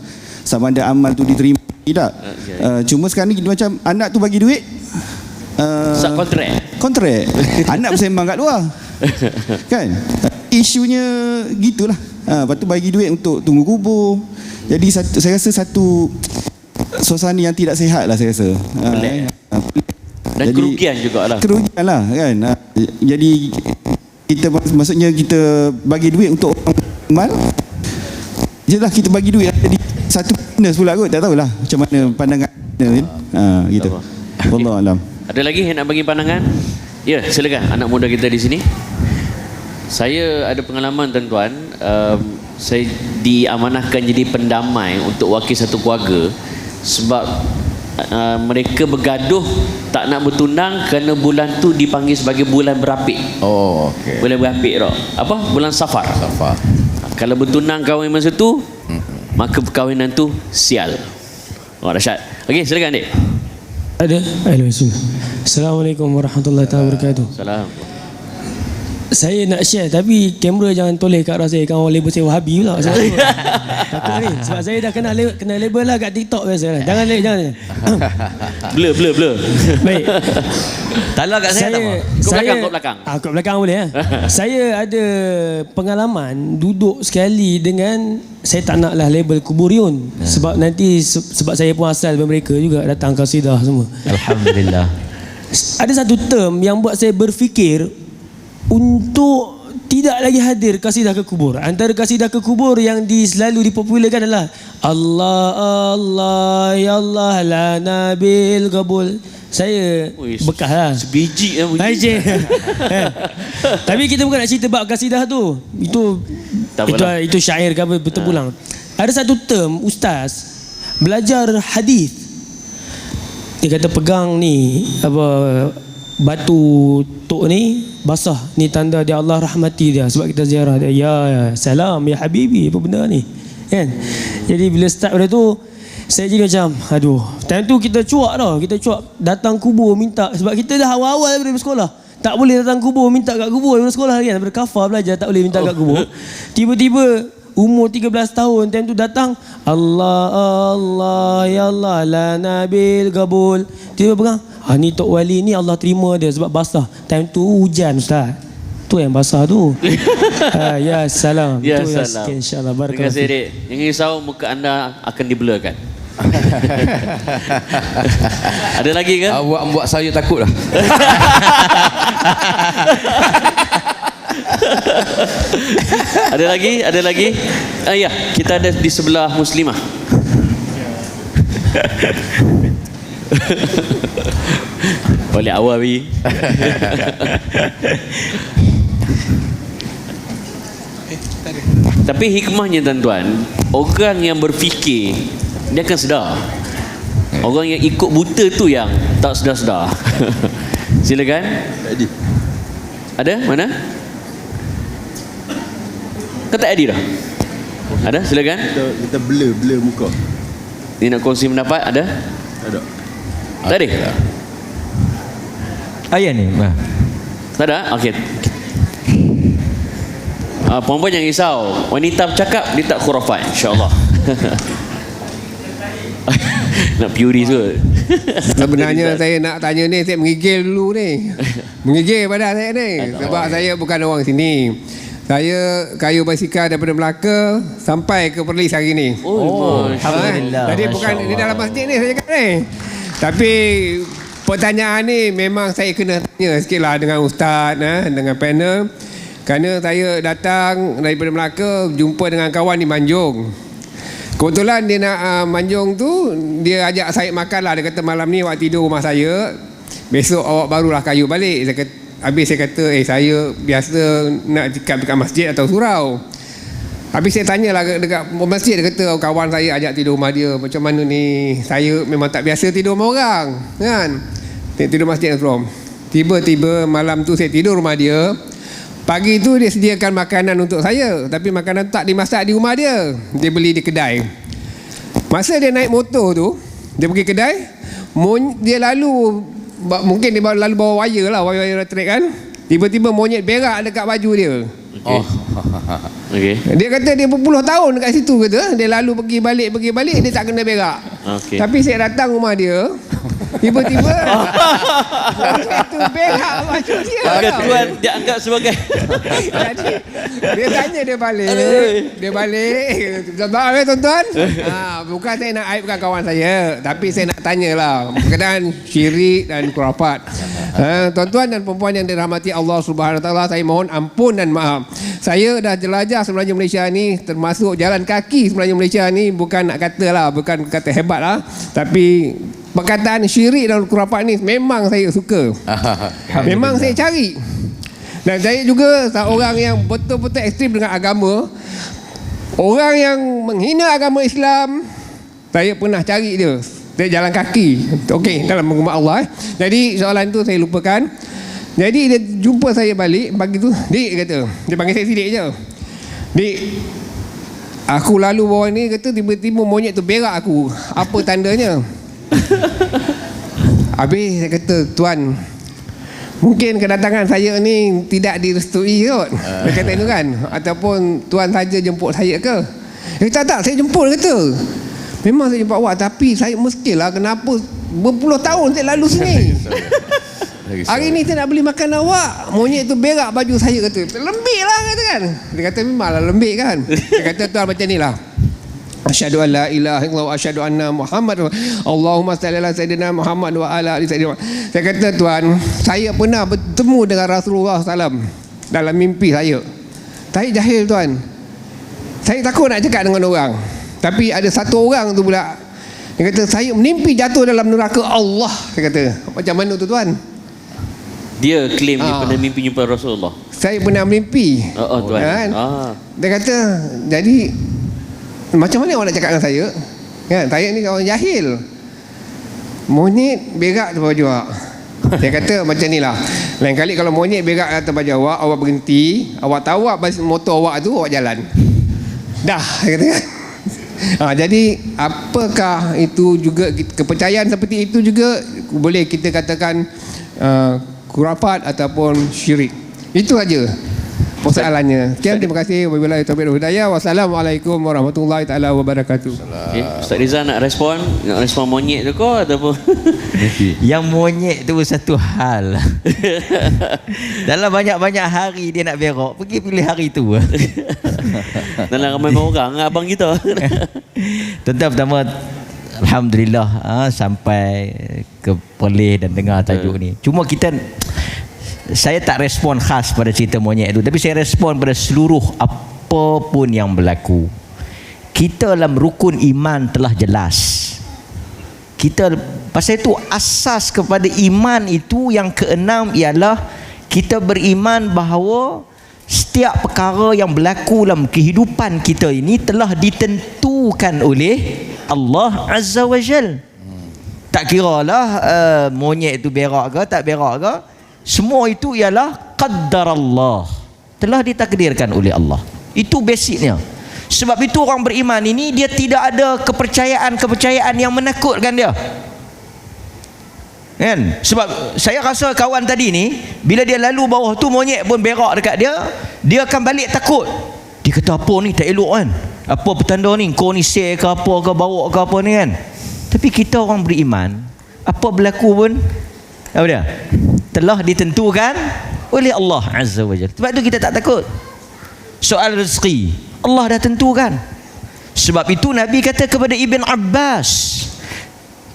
Sama ada amal tu diterima tidak. Cuma sekarang ni macam anak tu bagi duit kontrak. Anak bersembang kat luar. Kan? Isunya gitulah. Lepas tu bagi duit untuk tunggu kubur. Jadi saya rasa satu suasana yang tidak sihat lah saya rasa. Dan kerugian jugalah. Kerugian lah kan. Jadi kita maksudnya kita bagi duit untuk amal. Jelah kita bagi duit jadi satu minus pula kot. Tak tahulah macam mana pandangan gitu. Wallahu alam. Ada lagi yang nak bagi pandangan? Ya, silakan anak muda kita di sini. Saya ada pengalaman tuan-tuan. Saya diamanahkan jadi pendamai untuk wakil satu keluarga sebab mereka bergaduh tak nak bertunang kerana bulan tu dipanggil sebagai bulan berapik. Okey. Bulan berapik tak? Apa? Bulan Safar. Kalau bertunang kahwin masa tu, maka perkahwinan tu sial. Dahsyat. Okey, silakan adik. Ada. Assalamualaikum warahmatullahi wabarakatuh. Salam. Saya nak share tapi kamera jangan toleh kat arah saya, kan orang label saya Wahabi pula. Takut ni sebab saya dah kena label lah kat TikTok biasa. Jangan. Blur. Baik. Talah kat saya tak apa? Kau belakang. Kau belakang boleh ya. Saya ada pengalaman duduk sekali dengan, saya tak naklah label kuburiun sebab nanti sebab saya pun asal daripada mereka juga, datang qasidah semua. Alhamdulillah. Ada satu term yang buat saya berfikir untuk tidak lagi hadir kasidah ke kubur. Antara kasidah ke kubur yang selalu dipopularkan adalah Allah Allah ya Allah la nabil qabul. Saya bekas lah sebiji lah bunyi. Tapi kita bukan nak cerita bab kasidah tu. Itu syair ke apa berterpulang. Ada satu term ustaz belajar hadis. Dia kata pegang ni apa batu tok ni basah, ni tanda dia Allah rahmati dia sebab kita ziarah dia. Ya salam ya habibi, apa benda ni kan. Jadi bila start pada tu saya jadi macam aduh, time tu kita cuak datang kubur minta, sebab kita dah awal-awal daripada sekolah tak boleh datang kubur minta kat kubur daripada sekolah kan, daripada kafar belajar tak boleh minta kat kubur. Tiba-tiba umur 13 tahun time tu datang Allah Allah ya Allah la nabil qabul. Tiba pegang ni Tok Wali ni Allah terima dia sebab basah. Time tu hujan ustaz. Tu yang basah tu. Ya salam. Ya tu salam. InsyaAllah. Terima kasih dek. Jangan risau, muka anda akan diblurkan. Ada lagi ke? Awak buat saya takut lah. Ada lagi? Ya, kita ada di sebelah Muslimah. Boleh awal bi. Tapi hikmahnya tuan-tuan, orang yang berfikir dia akan sedar. Orang yang ikut buta tu yang tak sedar-sedar. Silakan. Ada? Mana? Kau tak ada dah? Ada? Silakan. Kita blur muka. Ni nak kongsi pendapat? Ada? Ada. Tak ada? Ayah ni. Tak ada? Okey. Perempuan jangan risau. Wanita bercakap dia tak khurafat, insya-Allah. Nak piuri tu. Sebenarnya saya nak tanya ni, saya menggigil dulu ni. Menggigil pada saya ni. Sebab saya bukan orang sini. Saya kayu basikal daripada Melaka sampai ke Perlis hari ni. Alhamdulillah. Jadi bukan di dalam masjid ni saya cakap ni. Tapi pertanyaan ni memang saya kena tanya sikit lah dengan ustaz, dengan panel. Kerana saya datang daripada Melaka, jumpa dengan kawan di Manjung. Kebetulan dia nak Manjung tu, dia ajak saya makan lah. Dia kata malam ni awak tidur rumah saya, besok awak barulah kayu balik. Habis saya kata, saya biasa nak dekat masjid atau surau. Habis saya tanyalah dekat masjid, dia kata kawan saya ajak tidur rumah dia. Macam mana ni, saya memang tak biasa tidur rumah orang kan, tidur masjid dan surau. Tiba-tiba malam tu saya tidur rumah dia. Pagi tu dia sediakan makanan untuk saya, tapi makanan tak dimasak di rumah dia. Dia beli di kedai. Masa dia naik motor tu, dia pergi kedai, dia lalu, mungkin dia lalu bawa wire lah, wire elektrik kan. Tiba-tiba monyet berak dekat baju dia. Okay. Dia kata dia berpuluh tahun dekat situ kata. Dia lalu pergi balik dia tak kena berak. Okay. Tapi saya datang rumah dia, tiba-tiba itu berak baju dia. Maka tuan dia anggap sebagai Jadi dia tanya dia balik. Maaf ya tuan-tuan. Bukan saya nak aibkan kawan saya, tapi saya nak tanyalah berkenaan syirik dan khurafat. Tuan-tuan dan perempuan yang dirahmati Allah Subhanahu Wa Taala, saya mohon ampun dan maaf. Saya dah jelajah sebenarnya Malaysia ni, termasuk jalan kaki sebenarnya Malaysia ni, bukan nak kata lah, bukan kata hebat lah, tapi perkataan syirik dan khurafat ni memang saya suka. Memang saya cari. Dan saya juga seorang yang betul-betul ekstrim dengan agama. Orang yang menghina agama Islam, saya pernah cari dia. Dia jalan kaki. Okey, dalam rumah Allah. Jadi soalan tu saya lupakan. Jadi dia jumpa saya balik pagi tu. Dik kata, dia panggil saya Sidik je. Dik, aku lalu bawah ni, kata tiba-tiba monyet tu berak aku. Apa tandanya? Habis saya kata, tuan, mungkin kedatangan saya ni tidak direstui kot. Dia kata itu kan. Ataupun tuan saja jemput saya ke? Tak, saya jemput kata. Memang saya jumpa awak, tapi saya mestilah kenapa berpuluh tahun saya lalu sini. Hari ni saya nak beli makan awak, monyet tu berak baju saya kata. Lembik lah kata kan. Dia kata memanglah lembik kan. Dia kata tuan macam ni lah. Asyhadu an la ilaha illallah wa asyhadu anna Muhammad Allahumma salli ala sayyidina Muhammad wa ala ali sayyidina. Saya kata tuan, saya pernah bertemu dengan Rasulullah SAW dalam mimpi saya. Saya jahil tuan. Saya takut nak cakap dengan orang. Tapi ada satu orang tu pula, dia kata saya mimpi jatuh dalam neraka Allah. Dia kata, macam mana tu tuan? dia claim dia pernah mimpi jumpa Rasulullah. Saya pernah mimpi. Tuan. Kan? Dia kata, jadi macam mana awak nak cakap dengan saya? Kan, saya ni orang jahil. Monyet berak di baju awak. Dia kata macam ni lah. Lain kali kalau monyet berak atas baju awak, awak berhenti, awak tawak motor awak tu, awak jalan. Dah, dia kata kan. Jadi apakah itu juga kepercayaan seperti itu juga boleh kita katakan khurafat ataupun syirik? Itu saja persoalannya. Sekian, terima kasih. Wabillahi taufiq wal hidayah. Wassalamualaikum warahmatullahi taala wabarakatuh. Ustaz Rizal nak respon monyet tu kau ataupun yang monyet tu satu hal. Dalam banyak-banyak hari dia nak berak, pergi pilih hari tu. dalam ramai orang abang kita. Tuan-tuan, pertama alhamdulillah sampai ke Perlis dan dengar tajuk ni. Cuma saya tak respon khas pada cerita monyet tu, tapi saya respon pada seluruh apa pun yang berlaku. Kita dalam rukun iman telah jelas. Kita pasal itu asas kepada iman itu yang keenam ialah kita beriman bahawa setiap perkara yang berlaku dalam kehidupan kita ini telah ditentukan oleh Allah Azza wa Jal. Tak kiralah monyet itu berak ke tak berak ke, semua itu ialah qaddar Allah, telah ditakdirkan oleh Allah. Itu basicnya. Sebab itu orang beriman ini dia tidak ada kepercayaan yang menakutkan dia. Kan? Sebab saya rasa kawan tadi ni, bila dia lalu bawah tu, monyet pun berak dekat dia, dia akan balik takut. Dia kata apa ni tak elok kan, apa petanda ni, kau ni share ke apa ke, bawa ke apa ni kan. Tapi kita orang beriman, apa berlaku pun apa dia, telah ditentukan oleh Allah Azza wa Jalla. Sebab tu kita tak takut. Soal rezeki Allah dah tentukan. Sebab itu Nabi kata kepada Ibn Abbas,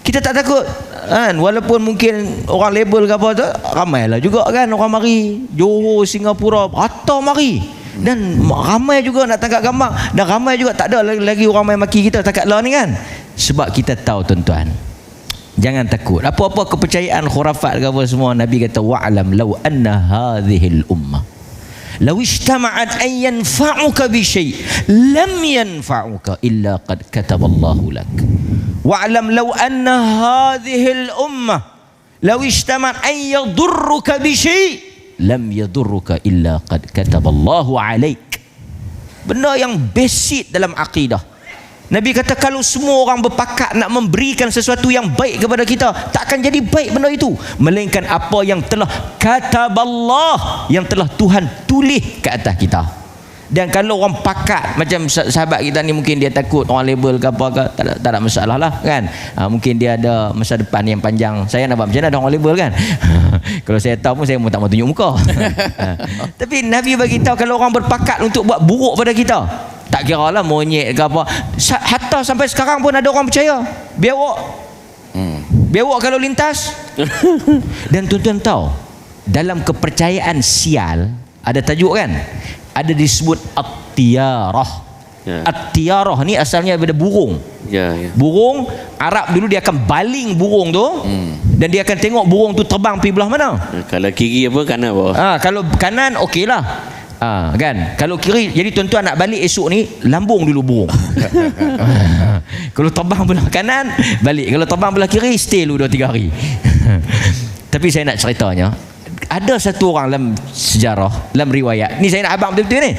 kita tak takut kan, walaupun mungkin orang label ke apa tu, ramailah juga kan orang mari Johor, Singapura, rata mari, dan ramai juga nak tangkap gambar, dan ramai juga tak ada lagi orang main maki kita takat lah ni kan. Sebab kita tahu tuan-tuan, jangan takut apa-apa kepercayaan khurafat ke apa semua. Nabi kata wa'lam law anna hadhil ummah law ijtama'at an yanfa'uka bi syai' lam yanfa'uka illa qad kataballahu lak. Wa'lam law anna hadhil ummah law ijtama'at an yadurruka bi syai' lam yadurruka illa qad kataballahu alaik. Benda yang basic dalam akidah. Nabi kata kalau semua orang berpakat nak memberikan sesuatu yang baik kepada kita, tak akan jadi baik benda itu, melainkan apa yang telah kataballah, yang telah Tuhan tulis ke atas kita. Dan kalau orang pakat macam sahabat kita ni, mungkin dia takut orang label ke apa ke, tak ada masalah lah kan. Mungkin dia ada masa depan yang panjang. Saya nampak macam mana ada orang label kan. Kalau saya tahu pun saya pun tak mau tunjuk muka. Tapi Nabi bagi tahu kalau orang berpakat untuk buat buruk pada kita, tak kira lah monyet ke apa, hatta sampai sekarang pun ada orang percaya bewok kalau lintas. Dan tuan-tuan tahu, dalam kepercayaan sial ada tajuk kan, ada disebut at-tiyarah. At-tiyarah ni asalnya daripada burung. Burung Arab dulu dia akan baling burung tu, dan dia akan tengok burung tu terbang pergi belah mana. Kalau kiri apa, kanan apa? Kalau kanan okey lah. Kan, kalau kiri, jadi tuan-tuan nak balik esok ni, lambung dulu burung. Kalau terbang belah kanan, balik. Kalau terbang belah kiri, stay dulu 2-3 hari. Tapi saya nak ceritanya, ada satu orang dalam sejarah, dalam riwayat ni, saya nak abang betul-betul ni,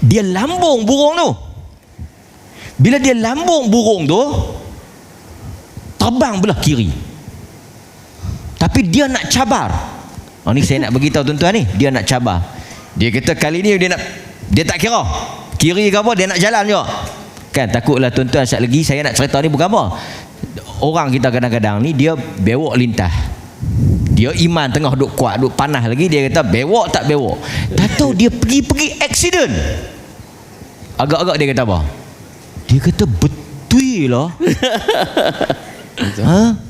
dia lambung burung tu. Bila dia lambung burung tu, terbang belah kiri, tapi dia nak cabar. Ni saya nak beritahu tuan-tuan ni, dia nak cabar. Dia kata kali ni dia tak kira kiri ke apa, dia nak jalan je kan. Takutlah tuan-tuan, sekejap lagi saya nak cerita ni bukan apa, orang kita kadang-kadang ni dia bewok lintas, dia iman tengah duk kuat, duk panas lagi, dia kata bewok tak bewok, tak tahu dia pergi accident. Agak-agak dia kata apa, dia kata betul lah.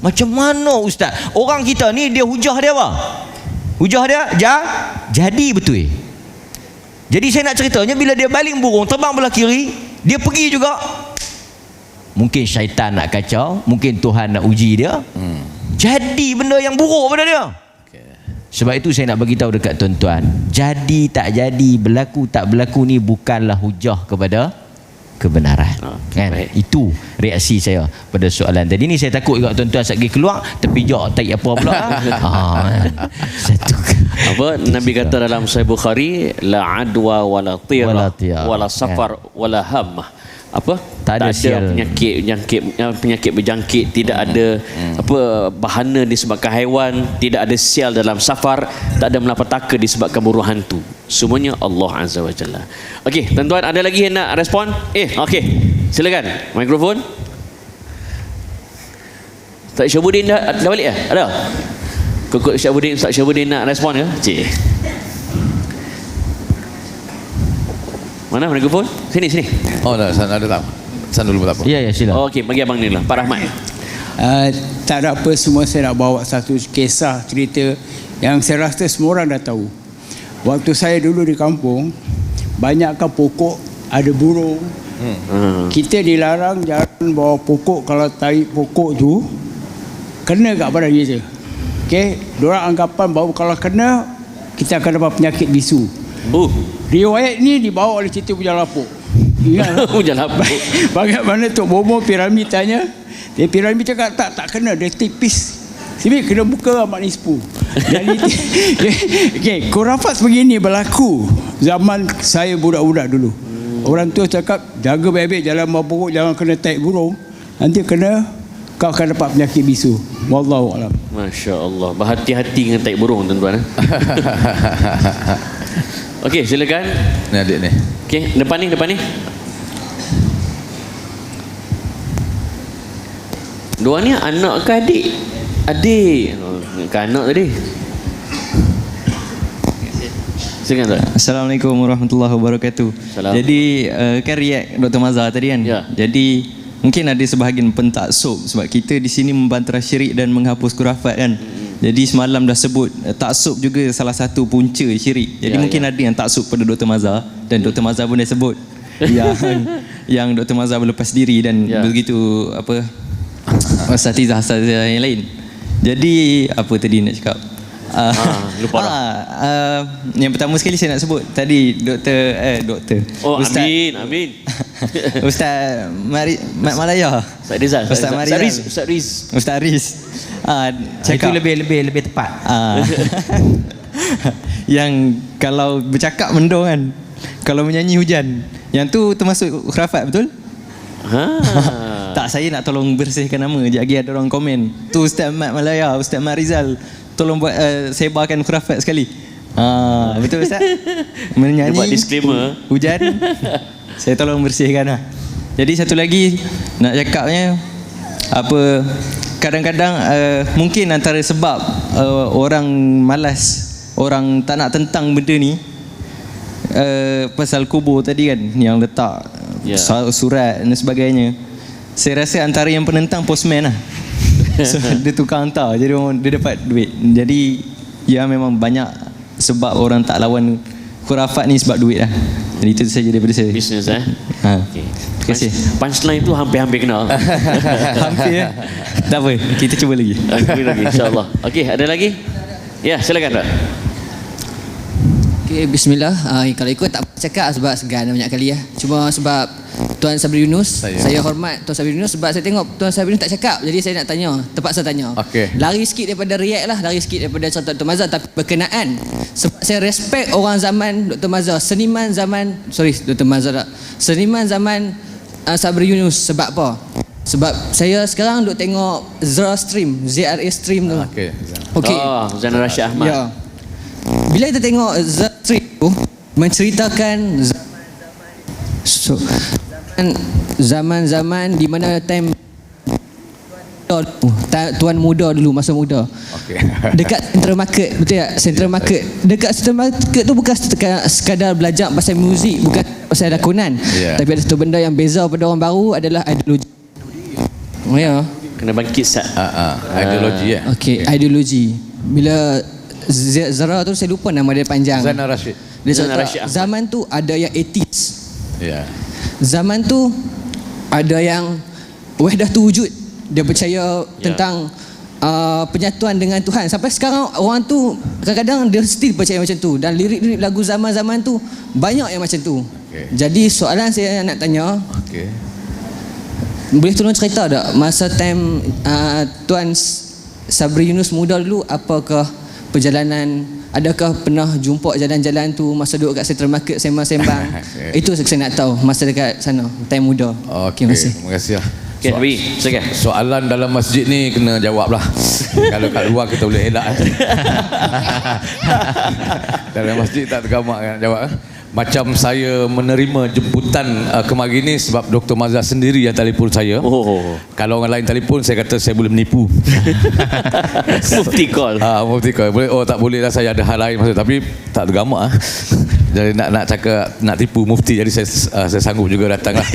Macam mana ustaz, orang kita ni dia hujah dia apa, hujah dia jadi betul. Jadi saya nak ceritanya, bila dia baling burung terbang belah kiri, dia pergi juga. Mungkin syaitan nak kacau, mungkin Tuhan nak uji dia. Jadi benda yang buruk pada dia. Sebab itu saya nak bagi tahu dekat tuan-tuan, jadi tak jadi, berlaku tak berlaku ni bukanlah hujah kepada kebenaran. Kan? Itu reaksi saya pada soalan tadi ni. Saya takut juga tuan-tuan sagi keluar terpijak tai apa pula. Satu apa Nabi kata dalam Sahih Bukhari, la adwa wala tira wala safar wala hammah. Apa? Tak ada penyakit berjangkit, tidak ada apa bahana disebabkan haiwan, tidak ada sial dalam safar, tak ada malapetaka disebabkan buruh hantu. Semuanya Allah Azza wa Jalla. Okey, tuan-tuan, ada lagi yang nak respon? Okey. Silakan. Mikrofon. Ustaz Syabuddin dah balik Ada? Kekut Ustaz Syabuddin nak respon ke? Cik. Mana mikrofon? Sini. Oh, dah, sana ada tak? Sana dulu tak apa. Ya, sila. Okey, bagi abang ni lah. Pak Rahmat. Tak ada apa, semua saya nak bawa satu kisah cerita yang saya rasa semua orang dah tahu. Waktu saya dulu di kampung, banyakkan pokok ada burung. Kita dilarang jangan bawa pokok. Kalau tarik pokok tu kena kat badan kita. Okey, diorang anggapan bahawa kalau kena kita akan dapat penyakit bisu. Riwayat ni dibawa oleh cerita Bujang Lapuk. Ingat Bujang Lapuk. Bagaimana Tok Bomo piramid tanya, dia piramid cakap tak kena, dia tipis. Sebenarnya kena buka amat nispu. Jadi okey, khurafat begini berlaku zaman saya budak-budak dulu. Orang tua cakap jaga baik-baik, jalan bawah pokok, jangan kena taik burung. Nanti kena kau akan dapat penyakit bisu. Wallahu a'lam. Masya Allah. Berhati-hati dengan taik burung tuan-tuan. Okey, silakan. Ni adik ni. Okey, depan ni. Dua ni anak ke adik? Adik. Ke anak tadi. Silakan Tuan. Assalamualaikum warahmatullahi wabarakatuh. Salam. Jadi kan react Dr. Mazhar tadi kan. Ya. Jadi mungkin ada sebahagian pentaksub sebab kita di sini membantah syirik dan menghapus khurafat kan. Jadi semalam dah sebut taksub juga salah satu punca syirik. Jadi mungkin ada yang taksub pada Dr. Mazhar dan Dr. Mazhar pun dah sebut yang Dr. Mazhar berlepas diri dan begitu apa asatizah yang lain. Jadi apa tadi nak cakap? Lupa yang pertama sekali saya nak sebut tadi doktor Ustaz Amin Ustaz Mat Malaya Ustaz Rizal Ustaz Riz Cakap itu lebih tepat. yang kalau bercakap mendung kan, kalau menyanyi hujan, yang tu termasuk khurafat betul? Tak, saya nak tolong bersihkan nama. Sekejap lagi ada orang komen tu Ustaz Mat Malaya, Ustaz Mat Rizal, tolong buat sebarkan khurafat sekali. Betul Ustaz? Menyanyi dia buat disclaimer hujan. Saya tolong bersihkan lah. Jadi satu lagi nak cakapnya apa, kadang-kadang mungkin antara sebab orang malas, orang tak nak tentang benda ni pasal kubur tadi kan, yang letak surat dan sebagainya. Saya rasa antara yang penentang postman lah. So, dia tukar hantar, jadi dia dapat duit. Jadi ya memang banyak sebab orang tak lawan khurafat ni sebab duit lah. Jadi itu saja daripada saya. Bisnes okay. Terima kasih. Punchline tu hampir-hampir kenal. Hampir ya. Tak apa, kita cuba lagi. Cuba lagi insya-Allah. Okey, ada lagi? Ya, silakan Pak. Okay, bismillah. Kalau ikut tak cakap sebab segan banyak kali ya. Cuma sebab Tuan Sabri Yunus, saya hormat Tuan Sabri Yunus sebab saya tengok Tuan Sabri Yunus tak cakap. Jadi saya nak tanya, terpaksa tanya. Lari sikit daripada react lah, lari sikit daripada contoh Dr. Mazhar, tapi berkenaan sebab saya respect orang zaman Dr. Mazhar, seniman zaman Dr. Mazhar tak. Seniman zaman Sabri Yunus. Sebab apa? Sebab saya sekarang duk tengok ZRA stream tu. Okey. Zainal Rashid Ahmad. Ya. Bila kita tengok ZRA stream tu menceritakan zaman-zaman di mana time tuan muda dulu, masa muda. Dekat Central Market, betul tak? Central Market. Dekat Central Market tu bukan sekadar belajar pasal muzik, bukan pasal lakonan. Tapi ada satu benda yang beza pada orang baru adalah ideologi. Kena bangkit ideologi Okey, ideologi. Bila Zara tu saya lupa nama dia panjang. Zainal Rashid. Zaman tu ada yang atheist. Zaman tu ada yang wahdah tu wujud. Dia percaya tentang penyatuan dengan Tuhan. Sampai sekarang orang tu kadang-kadang dia still percaya macam tu. Dan lirik-lirik lagu zaman-zaman tu banyak yang macam tu. Jadi soalan saya nak tanya, boleh tolong cerita tak masa time Tuan Sabri Yunus muda dulu, apakah perjalanan, adakah pernah jumpa jalan-jalan tu masa duduk kat Central Market sembang-sembang? Itu saya nak tahu masa dekat sana, time muda. Terima kasih. Terima kasih lah. Soalan dalam masjid ni kena jawab lah. Kalau kat luar kita boleh elak. Dalam masjid tak tergamak kan jawab. Macam saya menerima jemputan kemari ni sebab Dr. Mazhar sendiri yang telefon saya. Kalau orang lain telefon, saya kata saya boleh menipu. Mufti call. Mufti call. Boleh, tak boleh lah, saya ada hal lain maksud. Tapi tak tergamak. Jadi nak cakap, nak tipu mufti, jadi saya sanggup juga datang lah.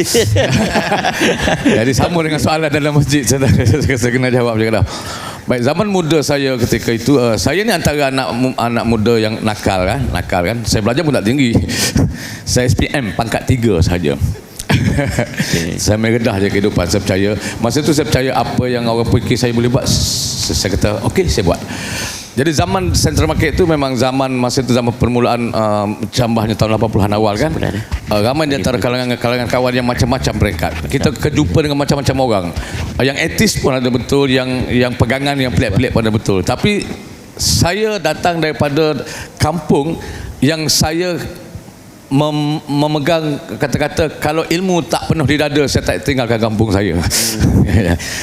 Jadi sama dengan soalan dalam masjid, saya kena jawab juga dah. Baik, zaman muda saya ketika itu, saya ni antara anak muda yang nakal kan. Saya belajar pun tak tinggi. Saya SPM pangkat 3 sahaja. Saya meredah je kehidupan. Saya percaya masa tu, saya percaya apa yang orang fikir saya boleh buat, saya kata okey, saya buat. Jadi zaman Central Market tu memang zaman masa itu zaman permulaan cambahnya tahun 80-an awal kan. Ramai di antara kalangan kawan yang macam-macam peringkat. Kita kejumpa dengan macam-macam orang. Yang etis pun ada betul, yang pegangan yang pelik-pelik pun ada betul. Tapi saya datang daripada kampung yang saya memegang kata-kata kalau ilmu tak penuh di dada saya tak tinggalkan kampung saya.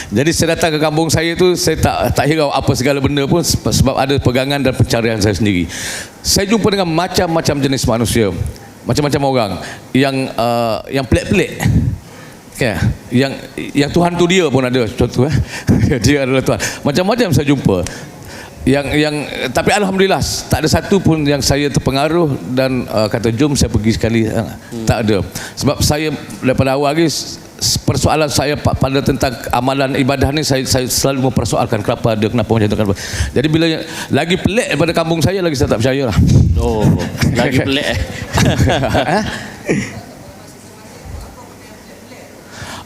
Jadi saya datang ke kampung saya tu saya tak hirau apa segala benda pun sebab ada pegangan dan pencarian saya sendiri. Saya jumpa dengan macam-macam jenis manusia, macam-macam orang yang pelik-pelik. Okay. Yang Tuhan tu dia pun ada contoh dia adalah Tuhan. Macam-macam saya jumpa. Tapi alhamdulillah tak ada satu pun yang saya terpengaruh dan kata jom saya pergi sekali, tak ada. Sebab saya daripada awal lagi persoalan saya pada tentang amalan ibadah ni saya selalu mempersoalkan kenapa ada, kenapa macam tu, kenapa. Jadi bila lagi pelik daripada kampung saya lagi saya tak percaya lah. Oh, lagi pelik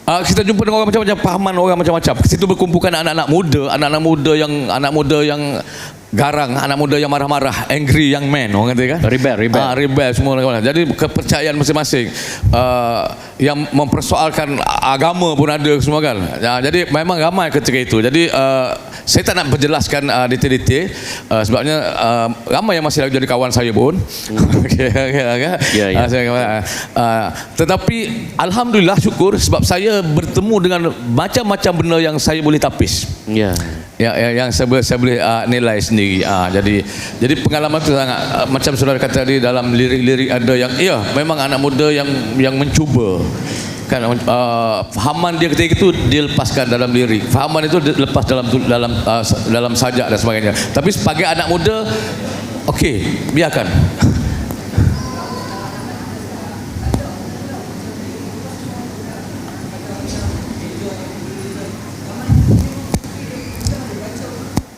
kita jumpa dengan orang macam-macam, pahaman orang macam-macam. Situ berkumpukan anak-anak muda yang garang, anak muda yang marah-marah, angry young man, orang kata kan, rebel semua orang. Jadi kepercayaan masing-masing, yang mempersoalkan agama pun ada semua kan. Jadi memang ramai ketika itu. Jadi saya tak nak berjelaskan detail-detail, sebabnya ramai yang masih lagi jadi kawan saya pun. Tetapi alhamdulillah syukur sebab saya bertemu dengan macam-macam benda yang saya boleh tapis. Yang saya boleh nilai sendiri. Jadi pengalaman tu sangat macam saudara kata tadi, dalam lirik-lirik ada yang memang anak muda yang mencuba kan, fahaman dia ketika itu dia lepaskan dalam lirik, fahaman itu dia lepas dalam sajak dan sebagainya. Tapi sebagai anak muda, okey, biarkan.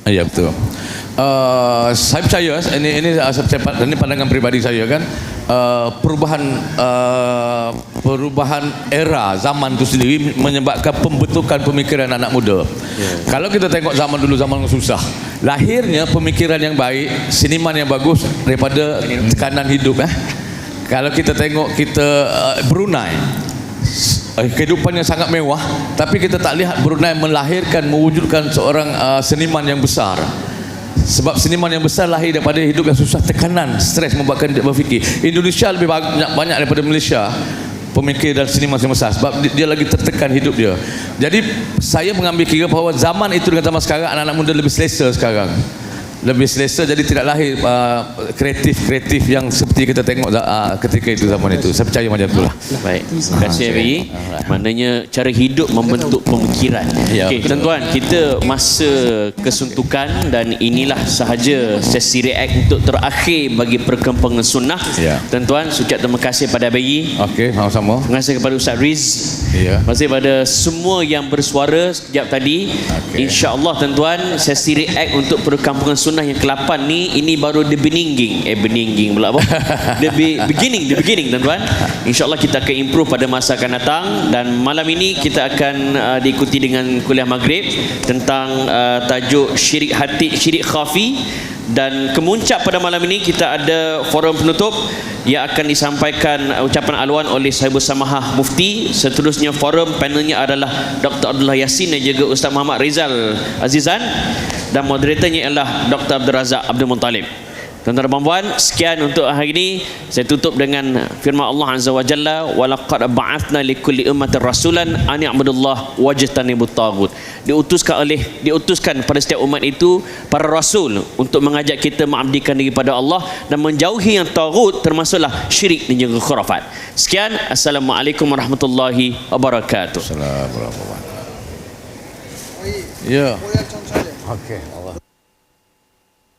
Ya betul. Saya percaya ini pandangan peribadi saya kan, perubahan era zaman itu sendiri menyebabkan pembentukan pemikiran anak muda. Kalau kita tengok zaman dulu, zaman susah, lahirnya pemikiran yang baik, seniman yang bagus daripada tekanan hidup. Kalau kita tengok Brunei, kehidupannya sangat mewah, tapi kita tak lihat Brunei mewujudkan seorang seniman yang besar. Sebab seniman yang besar lahir daripada hidup yang susah, tekanan, stres membuatkan dia berfikir. Indonesia lebih banyak daripada Malaysia pemikir dan seniman yang besar sebab dia lagi tertekan hidup dia. Jadi saya mengambil kira bahawa zaman itu dengan zaman sekarang, anak-anak muda lebih selesa sekarang. Lebih selesa, jadi tidak lahir kreatif yang seperti kita tengok ketika itu, zaman itu. Saya percaya macam itulah. Baik, terima kasih Abi. Maknanya cara hidup membentuk pemikiran. Okey, tuan-tuan, kita masa kesuntukan dan inilah sahaja sesi react untuk terakhir bagi perkembangan sunnah. Tuan-tuan, ucap terima kasih pada Abi. Okey, sama-sama. Terima kasih kepada Ustaz Riz. Terima kasih kepada semua yang bersuara sekejap tadi. InsyaAllah tuan-tuan, sesi react untuk perkembangan sunnah yang ke-8 ni, ini baru the beginning pula apa? The beginning tuan-tuan. InsyaAllah kita akan improve pada masa akan datang. Dan malam ini kita akan diikuti dengan kuliah maghrib tentang tajuk syirik hati, syirik khafi. Dan kemuncak pada malam ini kita ada forum penutup yang akan disampaikan ucapan alwan oleh Sahibul Samahah Mufti. Seterusnya forum panelnya adalah Dr. Abdullah Yassin dan juga Ustaz Muhammad Rizal Azizan, dan moderatornya ialah Dr. Abdul Razak Abdul Muttalib. Tuan-tuan dan puan-puan, sekian untuk hari ini. Saya tutup dengan firman Allah Azza wa Jalla, wa laqad ba'athna likulli ummatin rasulan an ya'budullah wajtanibut taghut. Diutuskan pada setiap umat itu para rasul untuk mengajak kita mengabdikan diri pada Allah dan menjauhi yang taghut, termasuklah syirik dan juga khurafat. Sekian, assalamualaikum warahmatullahi wabarakatuh. Assalamualaikum warahmatullahi wabarakatuh. Ya. Okey.